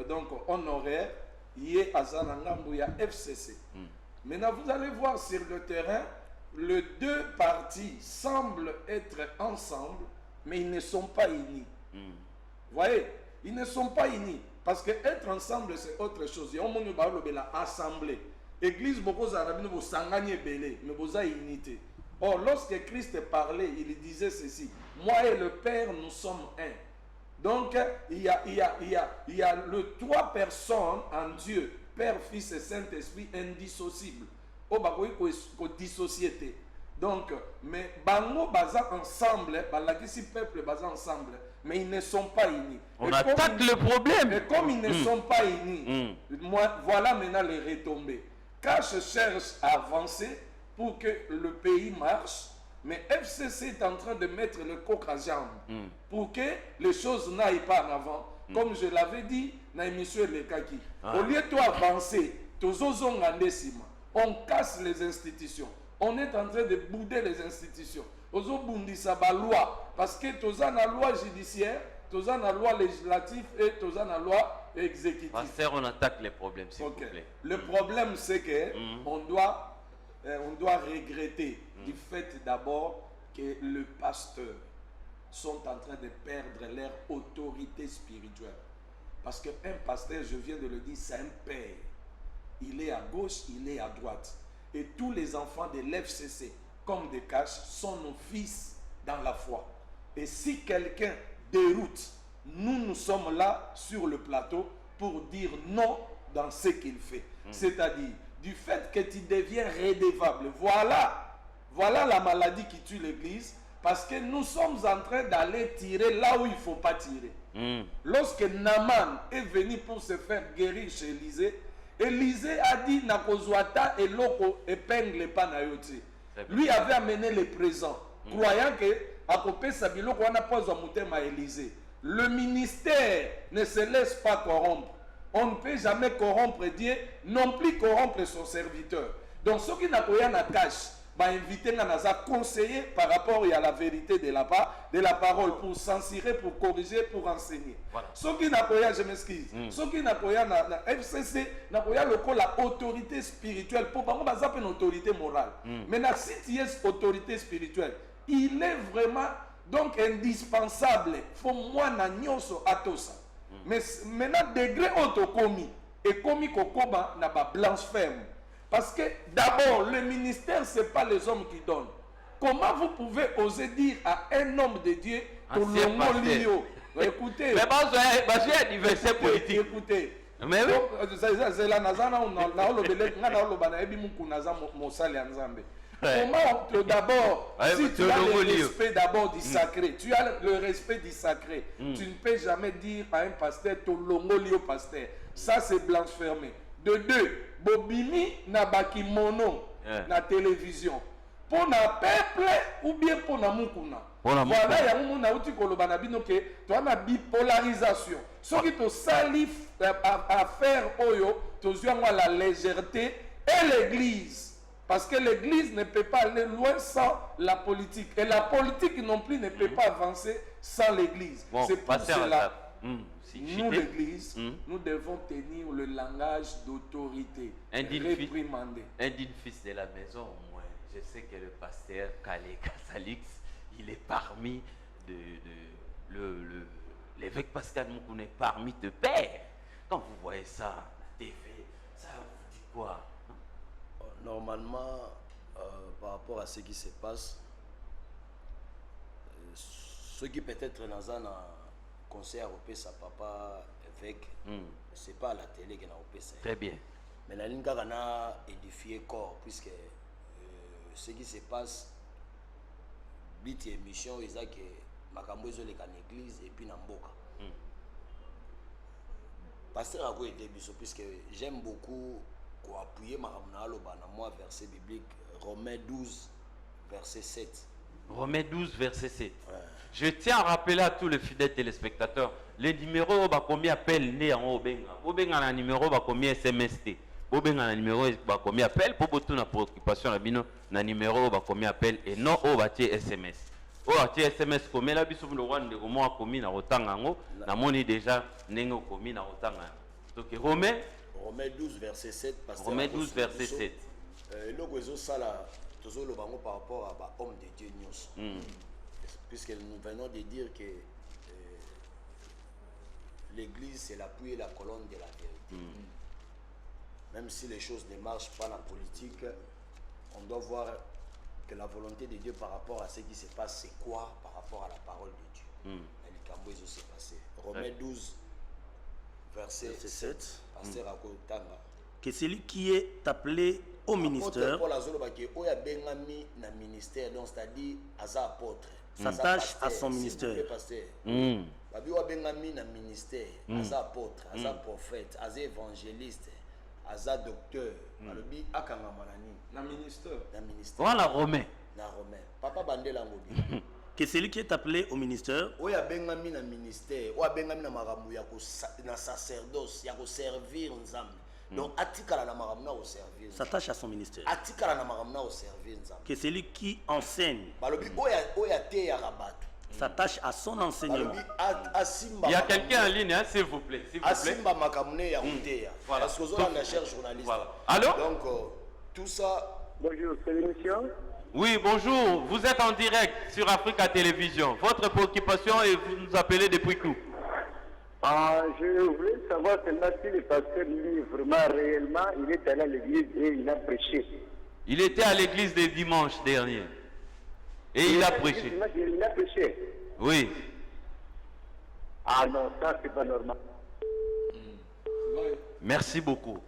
donc honoraire, yé Azananga Mbouya FCC. Maintenant, vous allez voir sur le terrain, les deux partis semblent être ensemble, mais ils ne sont pas unis. Vous voyez, ils ne sont pas unis. Parce que être ensemble, c'est autre chose. Il y a un monde qui est assemblée. L'église, beaucoup d'Arabes, vous s'engagez belé, mais vous avez unité. Or, lorsque Christ parlait, il disait ceci: moi et le Père, nous sommes un. Donc, il y a le trois personnes en Dieu, Père, Fils et Saint-Esprit, indissocibles. Au bakoui ko dissociété. Donc, mais bango baza ensemble, balakisi peuple baza ensemble, mais ils ne sont pas unis. On attaque le problème. Et comme ils ne sont pas unis, voilà maintenant les retombées. Cash cherche à avancer pour que le pays marche, mais FCC est en train de mettre le coq à jambe pour que les choses n'aillent pas en avant. Comme je l'avais dit dans l'émission de Lekaki, au lieu de avancer, on casse les institutions. On est en train de bouder les institutions. Loi, parce que tu as une loi judiciaire, tu as une loi législative et tu as une loi exécutive. Pasteur, on attaque les problèmes, s'il vous plaît. Le problème, c'est que on doit regretter du fait d'abord que les pasteurs sont en train de perdre leur autorité spirituelle. Parce qu'un pasteur, je viens de le dire, c'est un père. Il est à gauche, il est à droite. Et tous les enfants de l'FCC, comme des caches, sont nos fils dans la foi. Et si quelqu'un déroute, nous sommes là sur le plateau pour dire non dans ce qu'il fait. C'est-à-dire, du fait que tu deviens redevable. Voilà la maladie qui tue l'Église. Parce que nous sommes en train d'aller tirer là où il ne faut pas tirer. Lorsque Naaman est venu pour se faire guérir chez Élisée, Élysée a dit Nakozwata et Loko épingle pas Nayoti. Lui avait amené les présents, croyant que à côté Sabiloko on a pas à Élysée. Le ministère ne se laisse pas corrompre. On ne peut jamais corrompre Dieu, non plus corrompre son serviteur. Donc ceux qui n'ont pas na cache, inviter un conseiller par rapport à la vérité de la parole pour censurer, pour corriger, pour enseigner. Voilà. Ceux qui n'ont pas, je m'excuse, ceux qui n'ont pas na FCC, n'ont pas la autorité spirituelle, pour pas une autorité morale. Mais si tu es autorité spirituelle, il est vraiment donc indispensable. Faut moi na nyoso atosa. Mais maintenant degré autocomi et commis kokoba na ba blasphème. Parce que d'abord, le ministère, ce n'est pas les hommes qui donnent. Comment vous pouvez oser dire à un homme de Dieu que l'homme écoutez. Mais j'ai un adversaire politique. Écoutez. Mais oui. C'est la Nazana, on a comment d'abord, si tu as le respect d'abord du sacré, tu as le respect du sacré, tu ne peux jamais dire à un pasteur, Tolongo Lio pasteur. Ça, c'est blasphémé. De deux, Bobimi na bakimono na télévision. Pour na peuple ou bien pour na mukuna. Voilà, il y a un monde qui a tu as une bipolarisation. Ce qui te salif à faire oyo, tu as la légèreté et l'église. Parce que l'église ne peut pas aller loin sans la politique. Et la politique non plus ne peut pas avancer sans l'église. Bon, c'est pour cela. Nous, l'église, nous devons tenir le langage d'autorité. Réprimander. Un digne fils de la maison, au moins. Je sais que le pasteur Kale Kasalix, il est parmi l'évêque Pascal Moukoune est parmi de pères. Quand vous voyez ça à la TV, ça vous dit quoi? Normalement, par rapport à ce qui se passe, ceux qui peut-être dans un conseil à Opé, sa papa évêque, c'est pas à la télé qu'on a Opé ça. Très bien. Mais la ligne qu'on a édifié corps, puisque ce qui se passe, bit émission, ils ont que Makambo est en église et puis dans Mboka. Pasteur a quoi été biso, puisque j'aime beaucoup appuyer Makambo dans moi verset biblique, Romains 12, verset 7. Romains 12, verset 7. Ouais. Je tiens à rappeler à tous les fidèles téléspectateurs, les numéros combien appellent né en Obenga. Obenga a un numéro combien SMST. Obenga a un numéro combien appelle pour beaucoup de préoccupation la bino na numéro combien appelle et non au bâti SMS. Au bâti SMS comme la biso le roi de Romain commis na rotangango na moni déjà nengo commis na rotanga. Donc Romains 12 verset 7 Romains 12 verset 7. Le gozo sala toujours le bango par rapport à homme de Dieu news. Puisque nous venons de dire que l'église c'est l'appui et la colonne de la vérité. Même si les choses ne marchent pas dans la politique, on doit voir que la volonté de Dieu par rapport à ce qui se passe, c'est quoi par rapport à la parole de Dieu. Romains 12, verset 7. Que celui qui est appelé au ministère s'attache à son ministère. Prophète, évangéliste, docteur, voilà Romain. Papa Bandela Ngobi. Que celui qui est appelé au ministère, sacerdoce, il y a servir Nzambe. Donc, s'attache à son ministère. Que celui qui enseigne s'attache à son enseignement. Il y a quelqu'un en ligne, hein, s'il vous plaît. Voilà. Voilà. Allô? Donc, tout ça. Bonjour, c'est l'émission. Oui, bonjour. Vous êtes en direct sur Africa Télévision. Votre préoccupation et vous nous appelez depuis où? Je voulais savoir seulement si le pasteur, lui, vraiment, réellement, il est allé à l'église et il a prêché. Il était à l'église le dimanche dernier. Et il a prêché. Il a prêché. Oui. Ah non, ça, c'est pas normal. Merci beaucoup.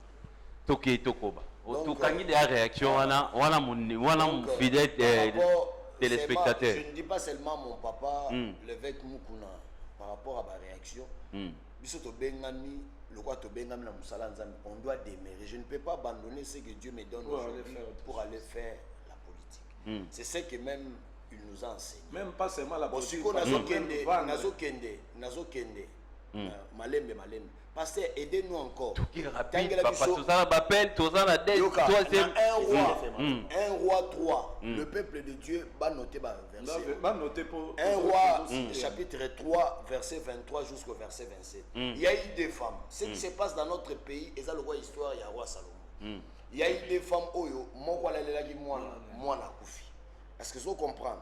Toké Tokoba. Tout cas, il y a des réactions. On a mon fidèle téléspectateur. Je ne dis pas seulement mon papa, l'évêque Moukouna, par rapport à ma réaction. biso bengami le quoi bengami na musala nzambe, on doit demeurer. Je ne peux pas abandonner ce que Dieu me donne aujourd'hui pour aller faire la politique. C'est ce que même il nous a enseigné. Même pas seulement la politique. Nazo kende. Malembe. Pasteur, aidez-nous encore. Un roi 3. Le peuple de Dieu va noter verset. Un roi, chapitre 3, verset 23 jusqu'au verset 27. Il y a eu des femmes. Ce qui se passe dans notre pays, et ça le roi histoire, il y a roi Salomon. Il y a eu des femmes, moi, est-ce que vous comprenez?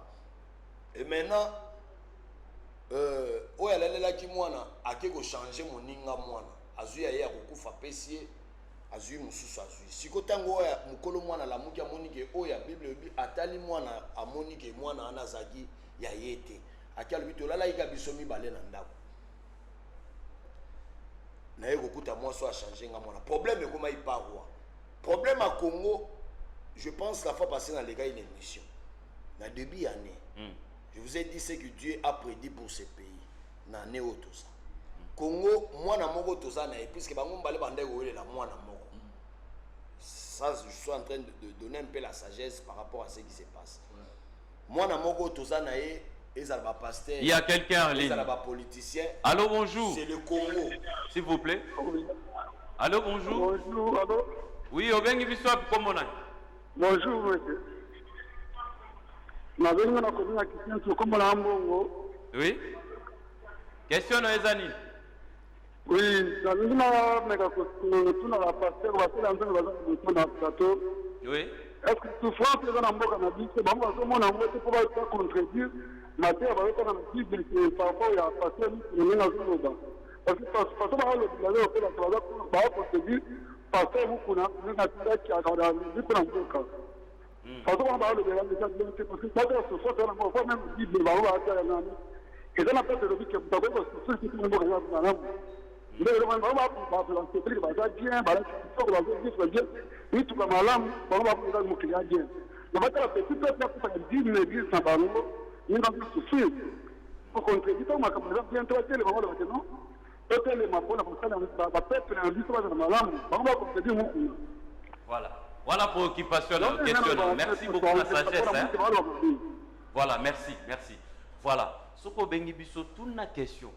Et maintenant, changer mon ninga mwana azuya ya kukufa pesie azuyi mususu azuyi sikotango oya mukolo mwana la muki amonike oya bible bi atali mwana amonike mwana anazaki ya yete akia lubito lala ika bisomi bale na ndako na yeko kuta mwaso a changer nga mwana problème comment il paroi problème à Congo. Je pense la fois passée dans les gars une émission na début année. Je vous ai dit ce que Dieu a prédit pour ce pays. Nane o tout ça. Congo, moi na moko tout ça na puisque bango mbale bande goele la moi na moko. Ça je suis en train de donner un peu la sagesse par rapport à ce qui se passe. Moi na moko tout ça na ezalba pasteur. Il y a quelqu'un en ligne. Ezalba politicien. Allô, bonjour. C'est le Congo. S'il vous plaît. Allô, bonjour. Bonjour, allô. Oui, au bien biswa comment on a. Bonjour, monsieur. Na venga na komina kisenso comme la mbongo. Oui. Question na ezani. Oui, na venga mega ko tuna la pasteur wa tela nzanga baza tuna plateau. Oui. Est-ce que souffrance est dans mboka na biso bango bazo mona mbote pour ba contredire matière ba ko na bible que par rapport ya pasteur ni na zoba. Parce que parce que ba le bilalo ko la ba contredire pasteur vous kuna na tira ki akara ni kuna mboka. Parce qu'on va le dire, parce que ça doit se faire dans le même Bible, on va faire un ami. Et dans la tête de l'objet, vous avez ce qui nous regarde dans l'âme. Mais on va faire un peu de bagage bien, il faut que la vie soit bien. Oui, tout comme l'âme, on va faire un peu de bien. Le matin, la petite personne qui fait 10 l'église sans ballon, il n'a plus souffrir. Pour contredire, on va bien traiter les moments de maintenant. Peut-être les mapons, la peuple, un livre dans la langue, on va contredire beaucoup. Voilà. Voilà préoccupation de question. Merci beaucoup de la sagesse. Hein? Voilà, merci. Voilà. Ce qu'on bengi biso toute la question,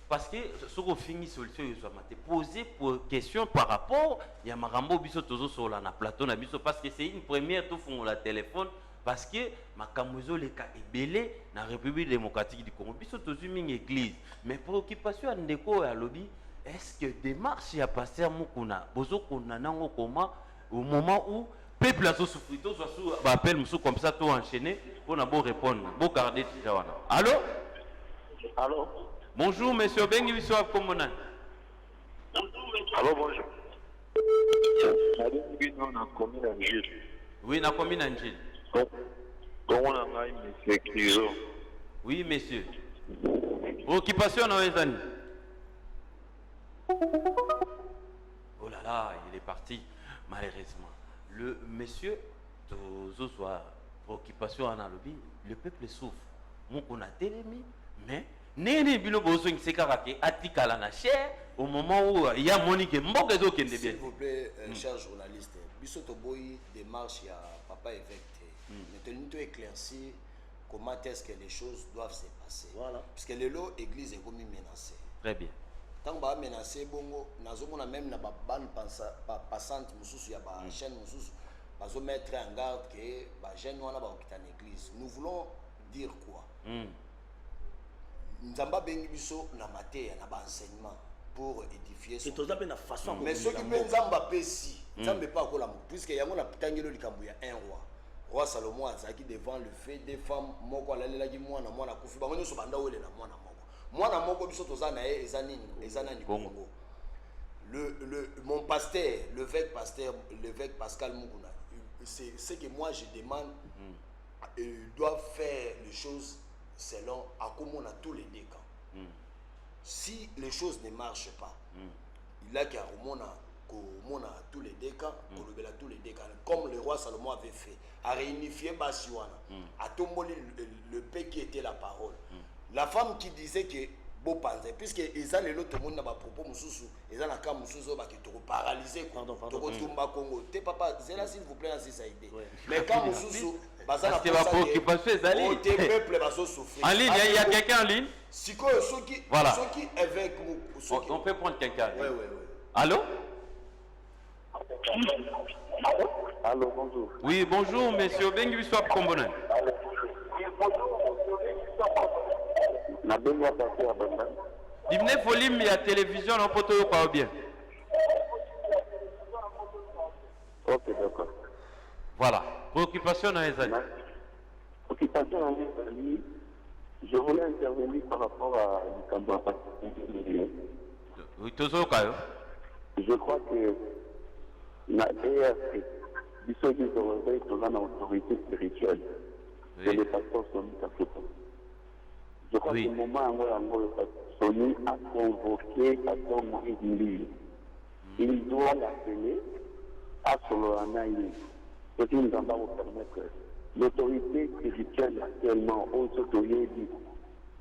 parce que ce qu'on finit solution, il soit poser pour question par rapport il y a marambo biso tozo sur la plateau na biso parce que c'est une première tout fond la téléphone parce que makamuzo le cas est belé na République démocratique du Congo biso tozo une église mais préoccupation ndeko ya lobby est-ce que démarche ya pasteur mukuna bozo kuna nango comment au moment où peuple a souffert, tout soit sous appel monsieur comme ça tout enchaîné pour na beau répondre, beau garder déjà wana. Allô? Allô? Bonjour monsieur Bengi Biswa Komona. Allô, bonjour. Oui, na commune Angile. Comment on a monsieur Kizo? Oui, monsieur. Occupation dans les années. Oh là là, il est parti. Malheureusement, le monsieur, soit préoccupation en lobby, le peuple souffre. Mon on a télémi, mais néné bilo besoin c'est caractère atikala na cher au moment où il y a Monique Mbokezo qui est bien. S'il vous plaît, cher journaliste, bisoto boy démarche ya papa évêque. Maintenant tu éclaircir comment est-ce que les choses doivent se passer. Voilà. Parce que l'élo église est comme menacée. Très bien. Tant que menacé bongo nazomona même na ba ban passante mususu ya ba chaîne mususu bazo mettre en garde que ba jeune wana ba okita na église. Nous voulons dire quoi? Nzamba bengi biso na mateya na ba enseignement pour édifier son. Et tout ça na façon. Mais ceux qui pensent nzamba pesi, nzamba pas ko la puisque yango na tangelo likambu ya un roi. Roi Salomon azaki devant le fait des femmes moko alalela ki mwana kufi bango nyoso banda wele na mwana moko. Mwana moko biso tozana e ezanani Congo. Mon pasteur, l'évêque Pascal Muguna, c'est ce que moi je demande. Ils doivent faire les choses selon à comment on a tous les deux camps. Si les choses ne marchent pas, il a qu'à remonter tous les deux camps, tous les deux camps, comme le roi Salomon avait fait, à réunifier Basiwana, à tomber le paix qui était la parole. La femme qui disait que beau panzer puisque ils ont l'autre monde na ba propos mususu ils ont na cas mususu ba ki to paralyser pardon tumba Congo te papa zela s'il vous plaît ainsi ça idée mais quand mususu parce que va préoccupation ezali au peuple va souffrir en ligne il y a quelqu'un en ligne siko soki voilà soki avec on peut prendre quelqu'un oui allô Allô, bonjour. Oui, bonjour, monsieur Bengi Swap Combonan. Dimne volume ya télévision en poto yo pas bien. Ok, d'accord. Voilà, préoccupation dans les années. Préoccupation dans les années, je voulais intervenir par rapport à Nikambo. Oui, toujours quand je crois que la ERC, du seul de réveil, on a une autorité spirituelle. Et les pasteurs sont mis à côté. Je crois que le moment où le pasteur Sony a convoqué Pasteur Maurice Ndili, il doit l'appeler à Soloranaï. Ce qui nous en va vous permettre. L'autorité spirituelle actuellement, il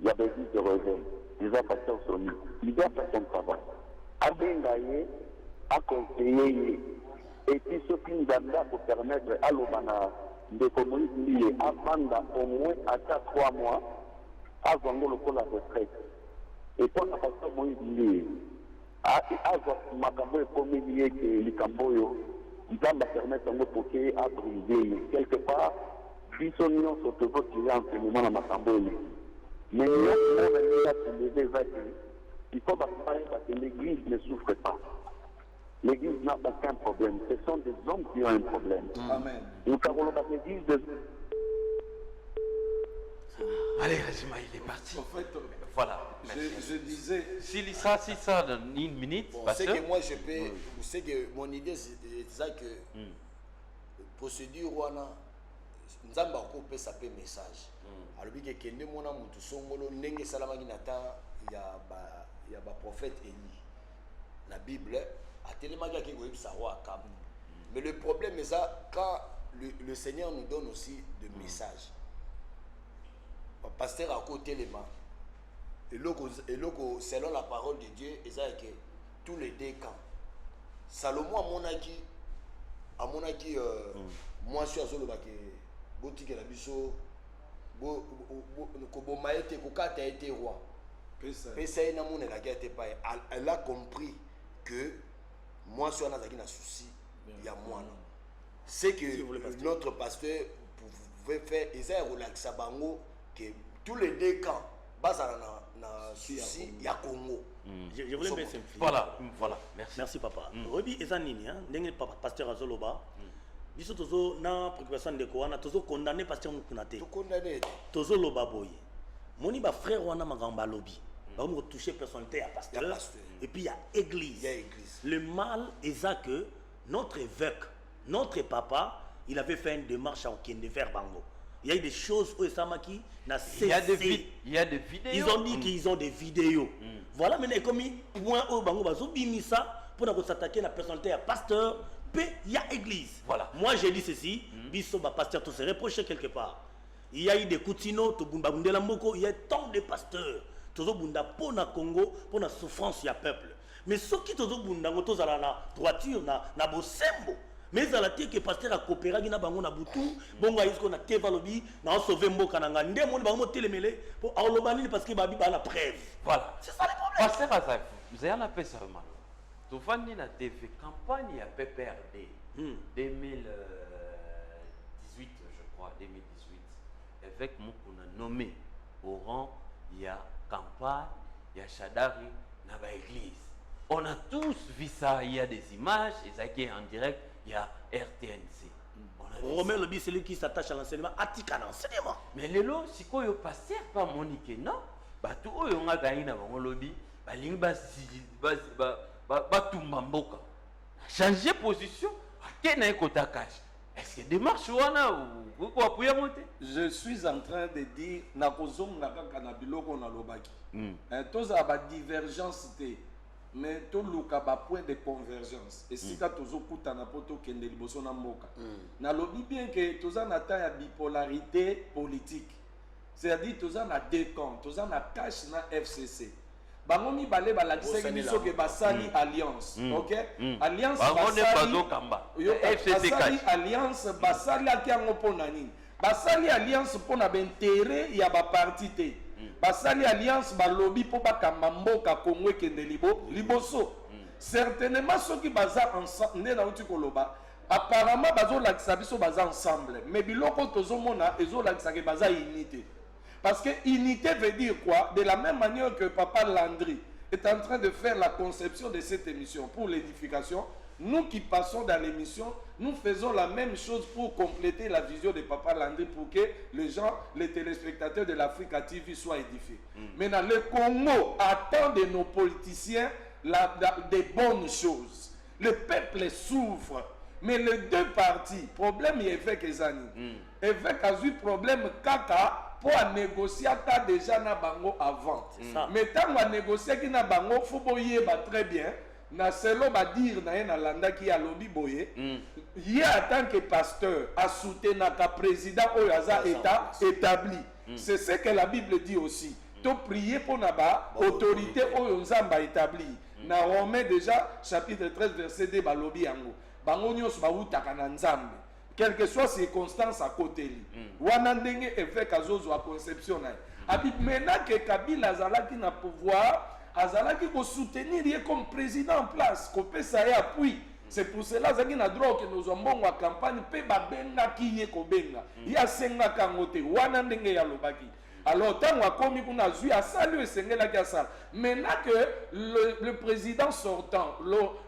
y a des vies de réveil. Déjà Pasteur Sony, il doit faire son travail. Abengaye a conseillé et puis ce qui nous a pour permettre à l'Obana de communiquer avant au moins à 3 mois avant la retraite. Et pour la façon Moïse avant Makambo et Pomelier que les Camboyo, il va me permettre de poker à briser. Quelque part, Bissonion se trouve tirer en ce moment à Makambo. Mais il faut que l'église ne souffre pas. L'église n'a aucun problème. Ce sont des hommes qui ont un problème. Amen. Nous avons l'église de... Allez, Rajima, il est parti. En fait, voilà. Je disais... Si ça dans une minute, bon, c'est que moi je peux... Vous savez que mon idée c'est ça que... Procédure, Nzamba Kope ça peut message. Alors que kende mona mutu songolo nenge salama ginata il y a ba prophète Élie. La Bible a tellement qui goyim savoir kam. Mais le problème est ça quand le Seigneur nous donne aussi des messages. Pasteur à côté les mains. Et logo selon la parole de Dieu, et ça que tous les deux camps. Salomon à mon avis moi je suis à Zolobake boutique la biso Kobomaete Kokata a été roi. Pessaï n'a mon la guerre pas. Elle a compris que moi sur un souci, il y a moi. C'est que notre pasteur pouvait faire et ça relaxe à Bango que tous les deux camps basent na souci il y a Congo. Je voulais bien simplifier. Voilà, merci papa. Rebi ezanini hein, ndenge papa pasteur Azoloba. Biso tozo na préoccupation de quoi na tozo condamné pasteur Mukunate. To condamné. Tozo loba boye. Moni ba frère wana magamba lobby. Ba on toucher personnalité à pasteur. Et puis il y a église. Le mal est ça que notre évêque, notre papa, il avait fait une démarche en Kende vers Bango. Il y a eu des choses où Samaki n'a cessé. Il y a des vidéos. Ils ont dit qu'ils ont des vidéos. Voilà maintenant comme point au Bango bazo bimisa pour s'attaquer à la personnalité à pasteur. Il y a église. Voilà. Moi j'ai dit ceci, biso ba pasteur tout se reprocher quelque part. Il y a eu des Koutino, il y a tant de pasteurs. Tozo bunda pour na Congo, pour la souffrance il y a peuple. Mais ceux qui tozo bunda ngoto za la droiture na bosembo. Mais ça la que pasteur a coopéré na bango na butu, bongo isko na teva lobi, na sauver mboka na ngande mon bango telemele pour alobani parce que babi ba la preuve. Voilà. C'est ça le problème. Pasteur Azaf, vous avez appelé ça mal. Tu vas la TV campagne à PPRD 2018, je crois, 2018. Avec moi qu'on a nommé au rang, il y a campagne, il y a Chadari, il y a l'église. On a tous vu ça, il y a des images, et ça qui est en direct, il y a RTNC. Romain Lobby, c'est lui qui s'attache à l'enseignement, Atika l'enseignement. Mais les lots, si quoi il passer pas Monique, non? Bah tout on a gagné dans le lobby, bah l'ingba Batumamboka. Changer position, est-ce que démarche ou quoi pour y monter? Je suis en train de dire nakozom nakaka na biloko na lobaki. Tous a ba divergence té mais to luka ba point de convergence. Et si ka tozo kuta na poto kende liboso na mboka. Na lobi bien que toza na ta ya bipolarité politique. C'est-à-dire toza na deux camps, toza na cash na FCC. bango mibale balakisaki biso ke basali alliance, ok? Alliance basali alliance basalaki yango mpona nini? Basali alliance mpona baintere ya baparti te. Basali alliance balobi mpo bakamba mboka Congo ekende liboso. Certainement soki baza ensemble nde nauti koloba apparemment bazolakisa biso baza ensemble, mais biloko tozomona ezolakisa ke baza unité. Parce que unité veut dire quoi? De la même manière que Papa Landry est en train de faire la conception de cette émission pour l'édification, nous qui passons dans l'émission, nous faisons la même chose pour compléter la vision de Papa Landry pour que les gens, les téléspectateurs de l'Africa TV soient édifiés. Maintenant, le Congo attend de nos politiciens des bonnes choses. Le peuple souffre. Mais les deux parties, problème il y a évêque Ezani. Évêque a eu problème kaka pour négocier déjà na bango avant. Mais tant qu'on négocier qui na bango, faut boyer très bien. Na selo ba dire na yena landa qui a lobby boyer. Il en tant que pasteur a soutenu ka président Oyaza état établi. C'est ce que la Bible dit aussi. To prier pour naba autorité Oyonzamba établi. Na Romains déjà chapitre 13 verset 2 ba lobby yango. Bango nyos ba utaka na nzambe. Quelle que soit circonstance à côté li. Wana ndenge évêque azozo a conception na. Abi maintenant que Kabila azalaki na pouvoir, azalaki ko soutenir ye comme président en place, ko pesa ya appui. C'est pour cela zaki na droit que nous avons en campagne pe ba benga ki ye ko benga. Ya senga kangote wana ndenge ya lobaki. Alors, tant qu'on a vu à saluer maintenant que le président sortant,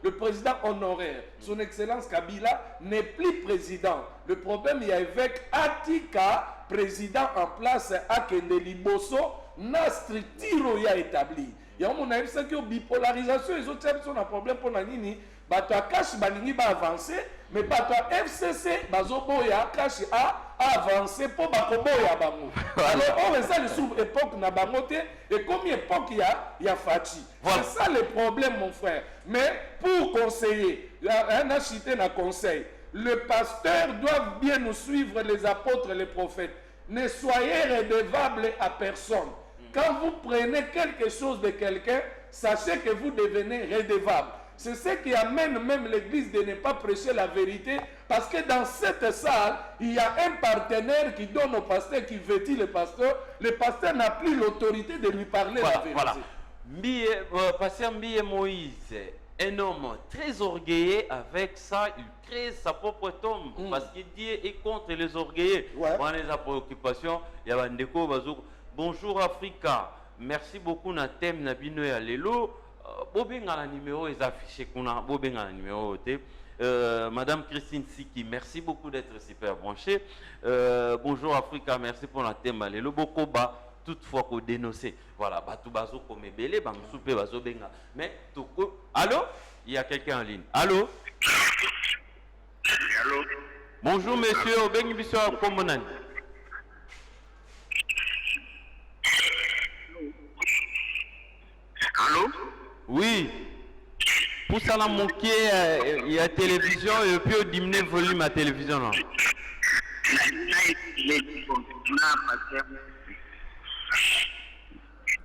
le président honoraire, son excellence Kabila, n'est plus président. Le problème, il y a avec Atika, président en place à Kendeli Bosso, n'a structure établi. Il y a une bipolarisation, les autres ont un problème pour Nanini. Bato Akash Balingi va avancer, mais Bato FCC, Bazoboya, Akash a avancé pour Bakoboya Bango. Alors, on est ça le sous-époque na Bangote, et comme époque il y a Fachi. C'est ça le problème, mon frère. Mais pour conseiller, un acheté na conseil, le pasteur doit bien nous suivre, les apôtres, les prophètes. Ne soyez redevables à personne. Quand vous prenez quelque chose de quelqu'un, sachez que vous devenez redevable. C'est ce qui amène même l'église de ne pas prêcher la vérité, parce que dans cette salle, il y a un partenaire qui donne au pasteur, qui vêtit le pasteur n'a plus l'autorité de lui parler la vérité. Voilà. Pasteur Mbiye Moïse, un homme très orgueilleux, avec ça, il crée sa propre tombe, parce que Dieu est contre les orgueilleux. On a des préoccupations, il y a un déco, bonjour Africa, merci beaucoup na thème na bino ya lelo. Bobenga la numéro est affiché kuna bobenga la numéro Madame Christine Siki, merci beaucoup d'être super branchée. Bonjour Africa, merci pour la thème le bokoba toutefois qu'on dénoncer. Voilà, batu bazo comme belé bam soupe bazo benga. Mais tout allô, il y a quelqu'un en ligne. Allô? Allô? Bonjour monsieur, bengi biso komonani. Allô? Oui. Pour ça, la moquée, il y a télévision et puis on diminue le volume à la télévision. Non?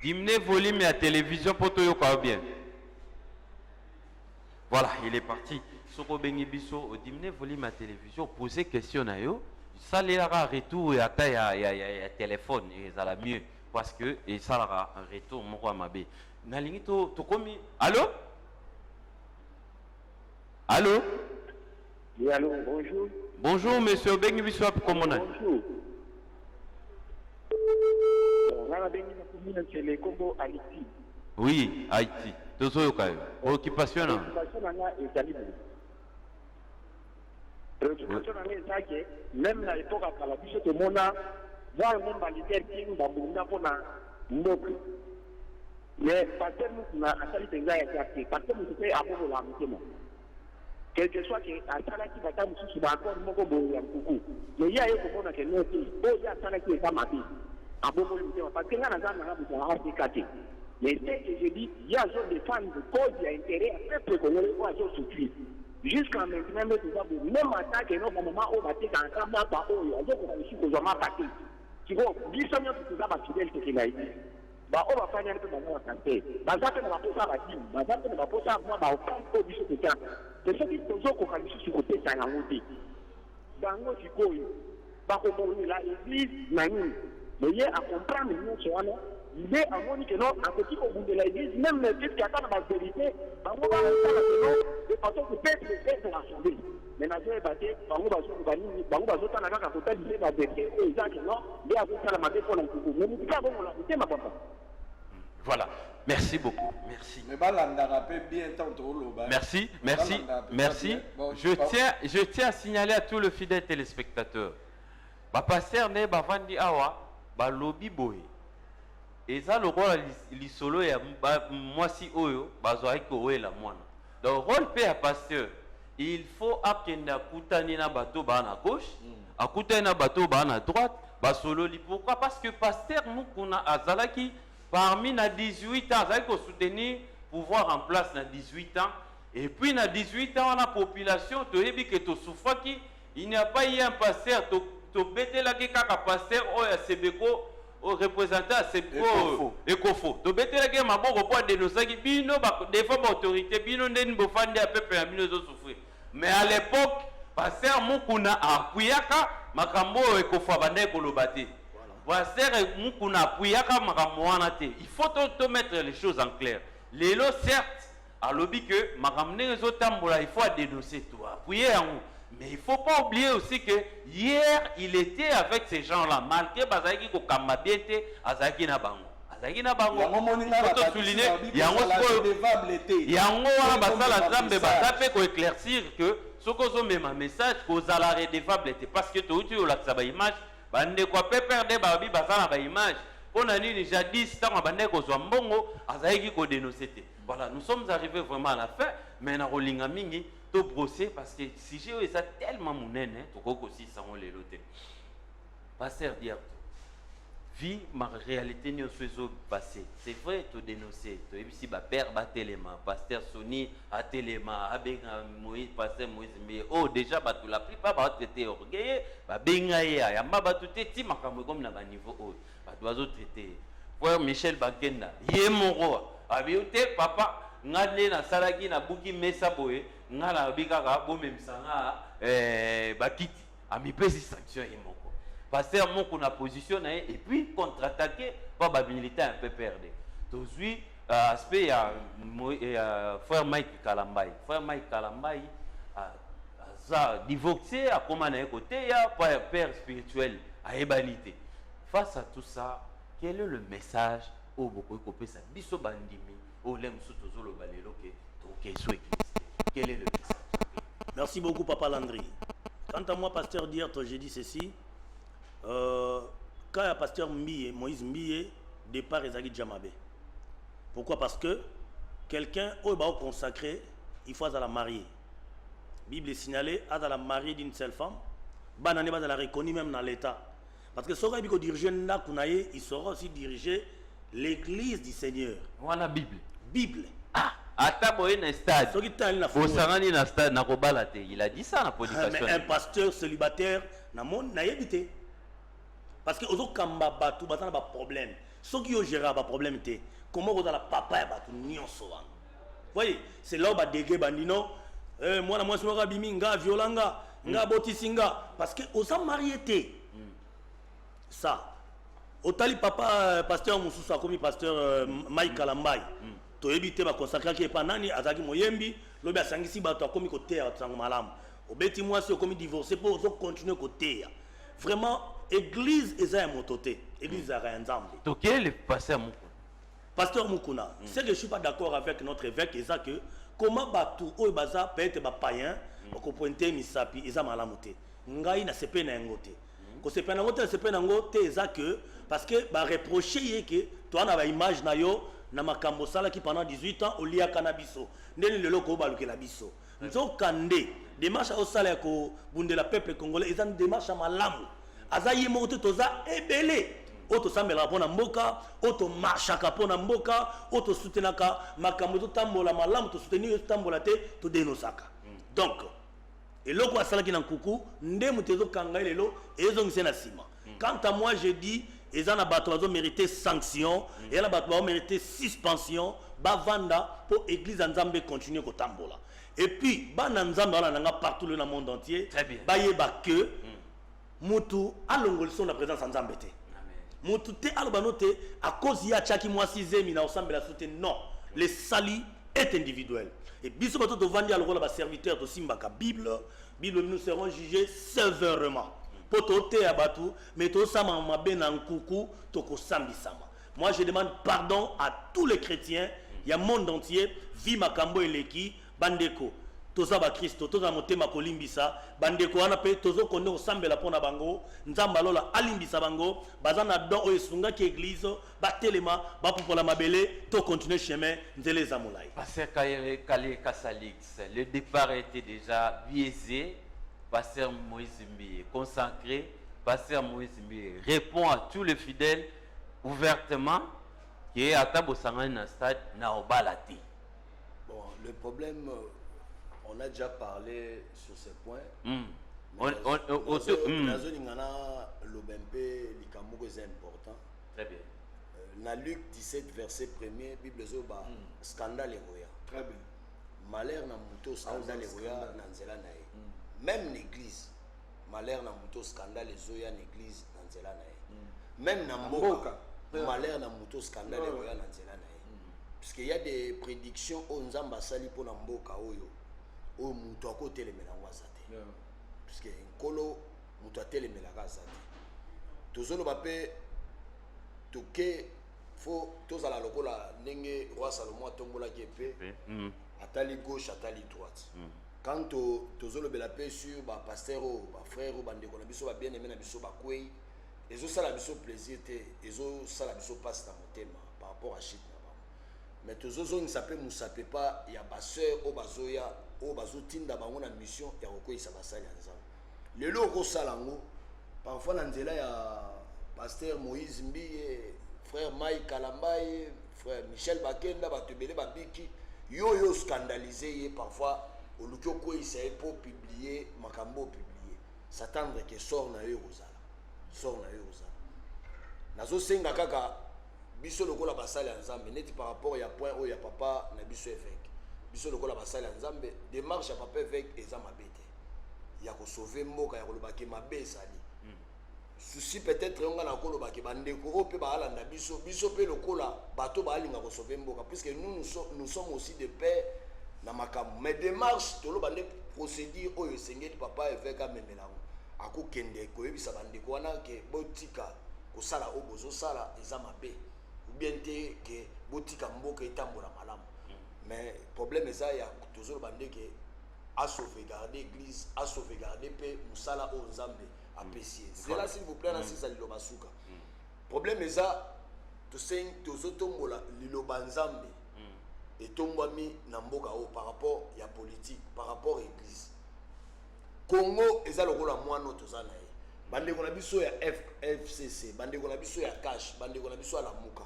Diminuer le volume à la télévision pour tout le bien. Voilà, il est parti. Soko bengi biso, diminuer le volume à la télévision, poser question à yo. Ça les retour et après il y a téléphone et ça la mieux parce que et ça la un retour moi mabe. Nalingi to komi. Allô? Allô? Oui, allô, bonjour. Bonjour, monsieur Bengi Biswap, comment on a? Bonjour. C'est le Congo Haïti. Oui, Haïti. Tozo Yokayo. Occupation. Préoccupation, même à l'époque, à la biche de Mona, voir le monde militaire qui nous a bourré pour la Moku. Mais parce que nous avons un peu de parce que nous sommes à propos de la mission. Quel que soit à Salaki Batam, si vous avez encore Moko Boya Coucou. Mais il y a un peu de nous qui il y a Salaki et Samati. À propos de la mission. Parce que nous avons un peu mais c'est que je dis, il y a des femmes de cause, il y a intérêt à faire qu'on ait un soutien. Jusqu'à maintenant, même attaque, et non, au moment où on va dire qu'un camp n'a pas haut, il y a des gens qui ont attaqué. Tu vois, 10 ans, tu vas fidèle, c'est qu'il a dit. ba o ba fanya pe bango santé ba za pe na posa ba dimi ba za pe na posa moi ba o kan ko biso te kan te ce qui tozo ko ka biso ko te tanga ngoti bango sikoyo ba ko boni la église na nini mais il a comprendre nous sur là il est à mon que non à côté au bout de l'église même les qui attendent la vérité bango ba de façon que peut-être les la sauver mais na je baté bango ba so bani bango ba so tana ka ko ta dire la vérité et ça que non bien vous faire la maté pour l'encourager mais nous pas bon la vérité ma papa. Voilà, merci beaucoup, merci. Merci, merci, merci. Je tiens à signaler à tous les fidèles téléspectateurs. Ba pasteur ne ba vandi awa ba lobby boy. Et ça le rôle l'isolo ya moi si oyo ba zoai ko la mwana. Donc rôle pe à pasteur, il faut akenda kutani na bato ba na gauche, akutani na bato ba na droite, ba solo li. Pourquoi? Parce que pasteur mukuna azalaki parmi na 18 ans, ça faut soutenir pouvoir en place na 18 ans. Et puis na 18 ans, la population, tu as dit que tu souffres qui il n'y a pas eu un pasteur, tu bêtes là qui kaka pasteur ou à Sebeko au représentant à Sebeko Ecofo. Tu bêtes là qui ma bon report de nos qui bino des fois autorité bino n'en bofande à peuple à bino souffrir. Mais à l'époque, pasteur mukuna akuyaka makambo Ecofo abandé kolobate. Il faut te mettre les choses en clair. Les lots, certes, à l'objet que il faut dénoncer toi. Mais il ne faut pas oublier aussi que hier, il était avec ces gens-là. Malgré Bazaki Kokamabete, Azaki Nabango. Azaki Nabango. Il faut te souligner. Il y a un éclaircir que ce qu'on met un message qu'aux à redevable parce que tu as une image. Bande quoi peut perdre babi bazana ba image on a dit jadis tant bande ko zo mbongo azaiki ko dénoncer. Voilà, nous sommes arrivés vraiment à la fin mais na rolinga mingi to brosser parce que si j'ai ça tellement monene to ko aussi ça on les loter. Pasteur dire vie ma réalité ni au passé. C'est vrai to dénoncer. To ici ba père ba téléma, pasteur Sony a téléma, a benga Moïse, pasteur Moïse mais oh déjà ba tout la plupart ba traiter orgueilleux, ba benga ya mba ba tout ti makambo comme na ba niveau haut. Ba doit traiter. Frère Michel Bakenda, yé mon roi. Abiote papa ngale na salaki na buki mesa boye, ngala bika ka bo même sanga ba kiti. Ami pesi sanction et mon pasteur mon a positionné et puis contre-attaqué par les militaires un peu perdus. Aujourd'hui, aspect frère Mike Kalambay. Frère Mike Kalambay a divorcé à comment à côté, il y a père spirituel à ébalité. Face à tout ça, quel est le message au beaucoup de ça biso bandimi au lem sotozo le balelo quel est le message? Merci beaucoup Papa Landry. Quant à moi pasteur d'hier, j'ai dit ceci. Quand il y a pasteur Moïse Mbiye, départ Ezaki Djamabé. Pourquoi? Parce que quelqu'un au consacré, il faut la marier. La Bible est signalée à la mariée d'une seule femme. Banane va la reconnaître même dans l'État. Parce que ce qui diriger Nakunaye, il saura aussi diriger l'église du Seigneur. Voilà Bible. Bible. Ah, Ataboye na stade. Osangani na stade na kobalate. Il a dit ça na prédication. Mais un pasteur célibataire na monde na yebité. Parce que aux autres kamba batu batana ba problème. Ceux qui ont géré ba problème té. Comment vous la papa batu nyonso wana. Voyez, c'est là où ba dégué bandino moi na moi sur bimi nga violanga nga botisinga parce que aux a marié té. Ça. Otali papa pasteur Moussoussa comme pasteur Mike Kalambay. To ebité ba consacrer qui pas nani azaki moyembi lobi asangisi bato akomi côté à tsango malamu. Obeti moi c'est comme divorcer pour continuer côté. Vraiment église eza ya mototé église ya nzambe to quel le pasteur Mukuna pasteur Mukuna c'est que je suis pas d'accord avec notre évêque eza que comment batu oyo baza peut-être ba païen ko pointer misapi eza malamu te ngai na sepe na ngote ko sepe na ngote sepe na ngote eza que parce que ba reprocher que toi na ba image na yo na makambo sala qui pendant 18 ans olia cannabis ndeni lelo ko balukela biso nzokande démarche au sala ko bundela peuple congolais eza démarche malamu azayi moto toza ebele oto sambela pona mboka oto marchaka pona mboka oto soutenaka makambo to tambola malamu to soutenir to tambola te to denosaka donc eloko asalaki na nkuku nde mutezo kanga lelo ezongise na sima quant à moi je dis ils ont mérité sanction, et ont mérité suspension, vanda pour l'église Nzambe continuer à tambola. Et puis, Nzambe partout dans le monde entier, que Moutou a l'ongolson la présence en Nzambe. Moutou te albanote à cause ya chaki moi 6e na ensemble la soute non, le salut est individuel. Et biso bato to vandi al rôle ba serviteur de simbaka Bible, nous serons jugés sévèrement. Potote abatu, mais to sama mabe na nkuku to ko sambisama. Moi je demande pardon à tous les chrétiens, il y a monde entier, vi makambo eleki, bandeko. Toza ba Kristo, toza motema kolimbisa, bandeko wana pe tozo konne osambela pona bango, nzamba lola alimbisa bango, bazana don o esunga ki église, ba telema, ba popola mabele, to continuer chemin nzele za molai. Pasteur Kale Kassalix, le départ était déjà biaisé. Pasteur Moïse Mbiye, consacré, Pasteur Moïse Mbiye répond à tous les fidèles ouvertement qui est à Tabosanga na stade na obalati. Bon, le problème, on a déjà parlé sur ce point. C'est important. Très bien. Dans Luc 17, verset 1er, Bible zoba scandale eroya. Très bien. Malheur na muto scandale eroya na nzela na ye. Même l'église, malheur na muto scandale ezoya na église na nzela na ye. Même na mboka, malheur na muto scandale eroya na nzela na ye. Parce qu'il y a des prédictions au nzamba sali po na mboka oyo. O muto akote le melangwa zate. Parce que nkolo muto atele melaka zate. Tozolo bape toke faut tozala lokola ndenge roi Salomon tombola ki épée. Atali gauche, atali droite. Quand tozolo bela pe sur ba pasteur ou ba frère ou bande ko na biso ba bien aimé na biso ba kwei ezo sala biso plaisir te ezo sala biso passe na motema par rapport à shit na ba mais tozozo ni sape musape pas ya ba sœur o bazoya o bazotinda bango na mission ya kokoisa basali ensemble lelo ko salango parfois na nzela ya pasteur Moïse Mbiye frère Mike Kalambaye frère Michel Bakenda batebele babiki yo scandalisé parfois au lieu quoi il s'est pour publier makambo publier s'attendre que sort na yo ozala sort na yo ozala nazo senga kaka biso lokola basali ensemble neti par rapport ya point o ya papa na biso évêque biso lokola basali ensemble démarche ya papa évêque eza mabete ya ko sauver mboka ya kolobaki mabe sali souci peut-être on na koloba ke bandeko o pe ba alanda biso pe lokola bato ba alinga ko sauver mboka puisque nous sommes aussi de paix. Mais démarche tolo bande procédure oyo sengeli papa évêque amemelango akokende koyebisa bandeko wana ke botika kosala o bozo sala eza mabe ou bien te ke botika mboka etambola malamu mais problème eza ya tozolo bande ke a sauvegarder église a sauvegarder pe musala o nzambe apesi c'est là s'il vous plaît na sisa liloba suka problème eza tozotombola liloba nzambe et tombami na mboka o par rapport ya politique par rapport à église Congo eza lokola mwana tozana ye bandeko na biso ya FCC bandeko na biso ya cash bandeko na biso ya lamuka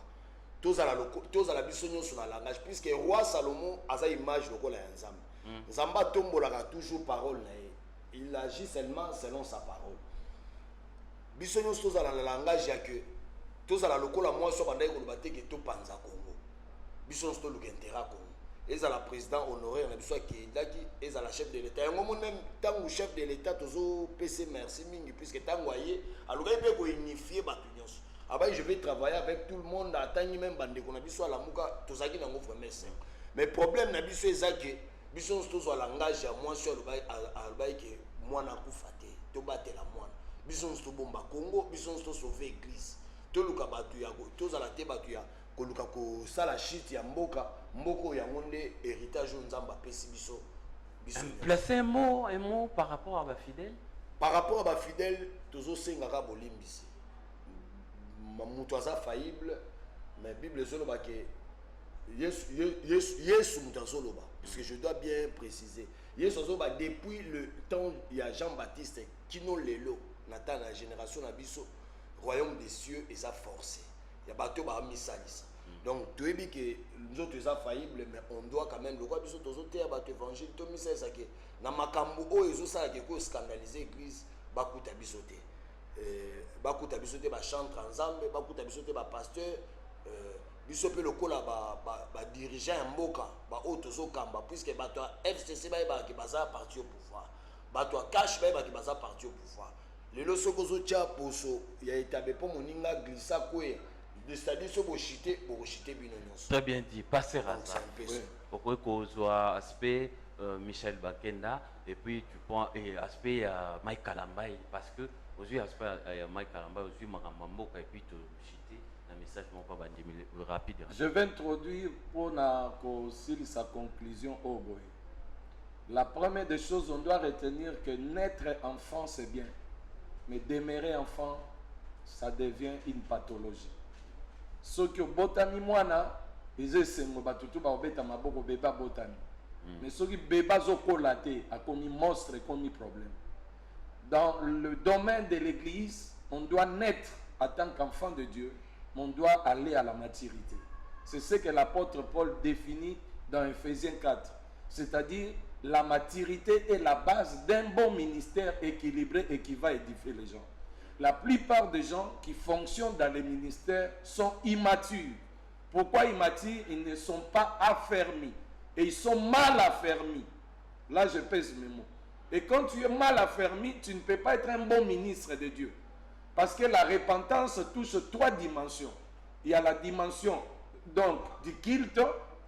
tozala biso nyonso na langage puisque roi Salomon aza image lokola ya nzambe nzamba tombolaka toujours parole na ye il agit seulement selon sa parole biso nyonso tozala na langage ya que tozala lokola mwa so bandeko koloba te ke topanza Congo biso sto lukentera Congo ezala président honoraire na biso ki ndaki ezala chef de l'état yango même tango chef de l'état tozo PC merci mingi puisque tango aye aluka pe ko unifier ba nyonso abai je vais travailler avec tout le monde atangi même bandeko na biso ala muka tozaki nango vraiment simple mais problème na biso ezaki biso sto zo langage ya moi sur albai ke mwana kufate to batela mwana biso sto bomba Congo biso sto sauver église to luka batu ya tozala te batu ya koluka ko sala shit ya mboka ya ngonde héritage nzamba pesi biso placer un mot par rapport à ba fidèle par rapport à ba fidèle tozo sengaka bolimbisi mutu aza faillible mais bible zoloba ke yesu mutu azoloba parce que je dois bien préciser yesu azoloba depuis le temps ya Jean-Baptiste kino lelo nata na génération na biso royaume des cieux eza forcé ya bato ba misalisa donc tu es dit que nous autres sommes faillibles mais on doit quand même le quoi biso tozo te ba évangile to misalisa ke na makambo o ezo sala ke ko scandaliser église bakuta biso te bakuta biso te ba chantre ensemble bakuta biso te ba pasteur biso pe lokola ba dirigeant ya mboka ba otozo kamba puisque bato FCC ba ki baza parti au pouvoir bato cash ba ki baza parti au pouvoir lelo soko zo tia poso ya etabe po moninga glissa kwe c'est-à-dire so bo chité bino nyonso. Très bien dit, passer à ça. Pourquoi qu'on soit aspect Michel Bakenda et puis tu prends aspect Mike Kalambay parce que aujourd'hui aspect Mike Kalambay aujourd'hui Maramambo et puis tu chité un message mon pas rapide. Je vais introduire pour sa conclusion au boy. La première des choses, on doit retenir que naître enfant c'est bien, mais demeurer enfant ça devient une pathologie. Ce que botani mwana ils essaient de batutu ba obeta maboko beba botani. Mais ce qui beba zokolate a commis monstre et commis problème. Dans le domaine de l'église, on doit naître en tant qu'enfant de Dieu, mais on doit aller à la maturité. C'est ce que l'apôtre Paul définit dans Ephésiens 4. C'est-à-dire la maturité est la base d'un bon ministère équilibré et qui va édifier les gens. La plupart des gens qui fonctionnent dans les ministères sont immatures. Pourquoi immatures? Ils ne sont pas affermis. Et ils sont mal affermis. Là, je pèse mes mots. Et quand tu es mal affermi, tu ne peux pas être un bon ministre de Dieu. Parce que la repentance touche 3 dimensions. Il y a la dimension donc, du culte.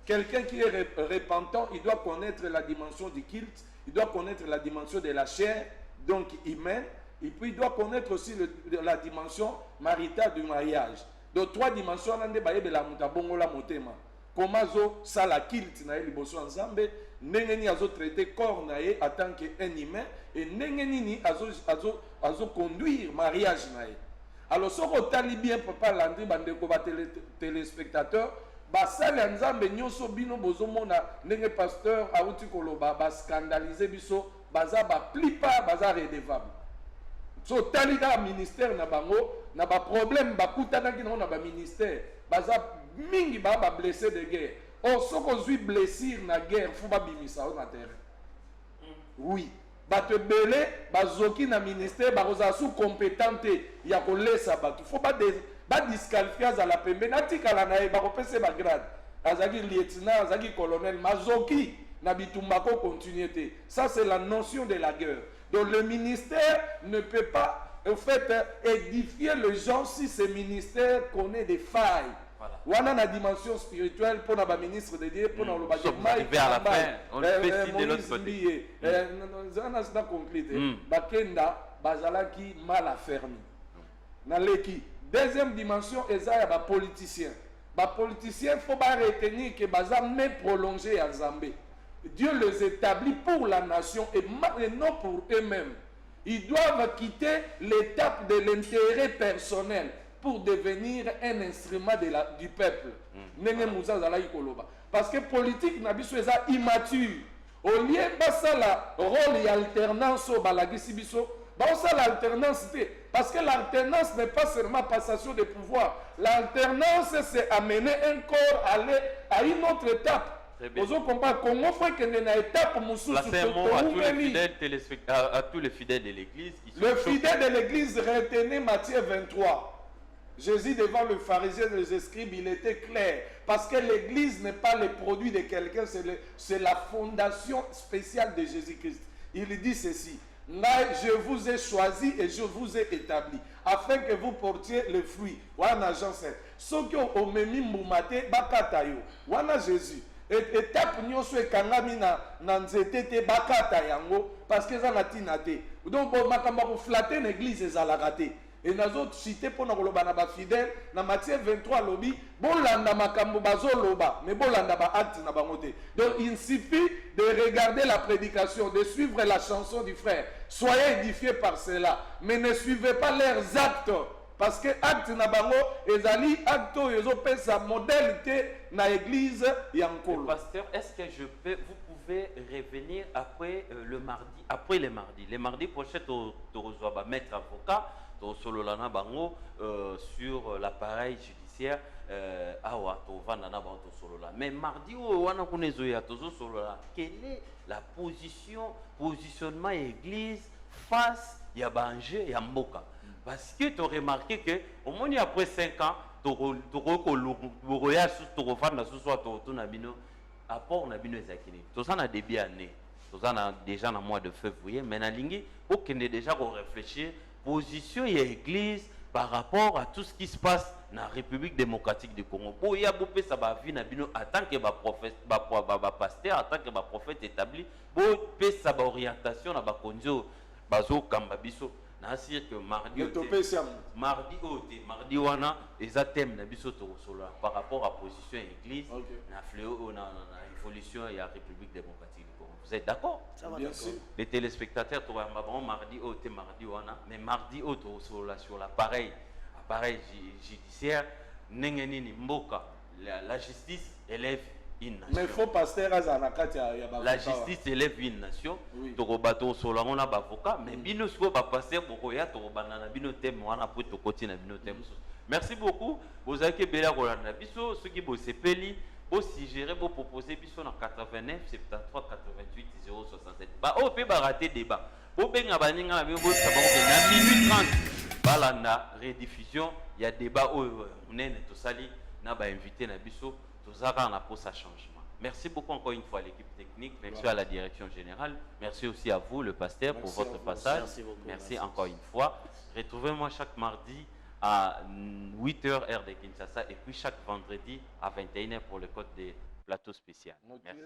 Quelqu'un qui est repentant, il doit connaître la dimension du culte. Il doit connaître la dimension de la chair, donc humaine. Et puis il doit connaître aussi la dimension maritale du mariage. Donc 3 dimensions, on a de la mutabongola motema. Comment ça la kilt na liboso ensemble, nengeni azo traiter corps na en tant qu'un humain et nengeni ni azo conduire mariage na. Alors ce qu'on tali bien papa Landry bandeko ba téléspectateurs, ba sala nzambe nyonso bino bozomona ndenge pasteur auti koloba ba scandaliser biso baza ba plupart baza redevable. So tali da ministère na bango na ba problème ba kutanaki na ba ministère baza mingi ba blessé de guerre. Or soko zui blessure na guerre faut ba bimisa na terrain. Oui, ba te belé bazoki na ministère ba roza sous compétenté ya ko lesa ba faut ba disqualifier za la pembe na tikala na e ba ko pese ba grade. Azaki lieutenant, azaki colonel mazoki na bitumba ko continuité. Ça c'est la notion de la guerre. Donc le ministère ne peut pas en fait édifier les gens si ce ministère connaît des failles. Voilà. On a la dimension spirituelle pour la ministre de Dieu, pour le bâtiment. On le fait de l'autre côté. On a conclu. Bakenda, bazalaki mal affermi. Deuxième dimension, il y a des politiciens. Les politiciens, il faut pas retenir que bazal même prolongé à Zambé. Dieu les établit pour la nation et non pour eux-mêmes. Ils doivent quitter l'étape de l'intérêt personnel pour devenir un instrument du peuple. Parce que politique n'a pas immature. Au lieu de la rôle et alternance au balagisi biso, l'alternance parce que l'alternance n'est pas seulement passation de pouvoir. L'alternance c'est amener un corps à une autre étape. Vous comprenez comment fait que une étape à tous les fidèles de l'église. Le fidèle de l'église retenait Matthieu 23. Jésus devant le pharisien et les scribes, il était clair. Parce que l'église n'est pas le produit de quelqu'un, c'est la fondation spéciale de Jésus-Christ. Il dit ceci: là, je vous ai choisi et je vous ai établi, afin que vous portiez le fruit. Voilà Jean 7. Ce qui ont memi moumate bakatayo. Voilà Jésus. Étape nyonso ekangami na nzete te bakata yango parce que ça na tina te. Donc makamba ko flatter l'église ezalaka te. Et nous autres cités pour nous ba fidèle na Matthieu 23 lobi bolanda makambo bazoloba mais bolanda ba acte na bango te. Donc il suffit de regarder la prédication, de suivre la chanson du frère. Soyez édifiés par cela, mais ne suivez pas leurs actes. Parce que acte na bango ezali acto yezo pesa modèle te na église yankolo. Pasteur, est-ce que vous pouvez revenir après le mardi, après les mardis. Les mardis prochains tu reçois maître avocat solo lana bango sur l'appareil judiciaire awa to vandana ba to solo la. Mais mardi wana kunezo ya to solo la. Quelle est la positionnement église face ya banje ya mboka? Parce que tu as remarqué que au moins après 5 ans, tu as apport na bino ezakini. Tout ça na début année. Tout ça na déjà dans mois de février, mais na lingi aucun déjà qu'on réfléchir position et église par rapport à tout ce qui se passe dans la République démocratique du Congo. Pour y a beaucoup ça va vie na bino en tant que prophète, pasteur, en tant que prophète établi, pour ça ba orientation na ba konjo bazo kamba biso. C'est que mardi wana eza thème na biso to solo par rapport à position église na fléau na évolution et la République démocratique du Congo. Vous êtes d'accord? Bien sûr. Les téléspectateurs to mardi wana mais mardi to solo sur l'appareil judiciaire nengeni mboka la justice élève une nation. Mais il faut passer à la justice élève une nation. Tokobato solo on a avocat mais bino siko ba passer bokoya to banana bino thème wana pour to continuer bino thème. Merci beaucoup. Vous avez que bela kolanda biso ceux qui bo sepeli bo suggérer bo proposer biso na 89 73 88 067. Ba o pe ba rater débat. Bo benga baninga na bo sabako na minute 30. Balanda rediffusion, il y a débat on est to sali na ba invité na biso. On a pour ça changement. Merci beaucoup encore une fois à l'équipe technique, merci à la direction générale, merci aussi à vous, le pasteur, pour votre passage. Merci encore une fois. Retrouvez-moi chaque mardi à 8h heure de Kinshasa et puis chaque vendredi à 21h pour le code des plateaux spéciaux. Merci.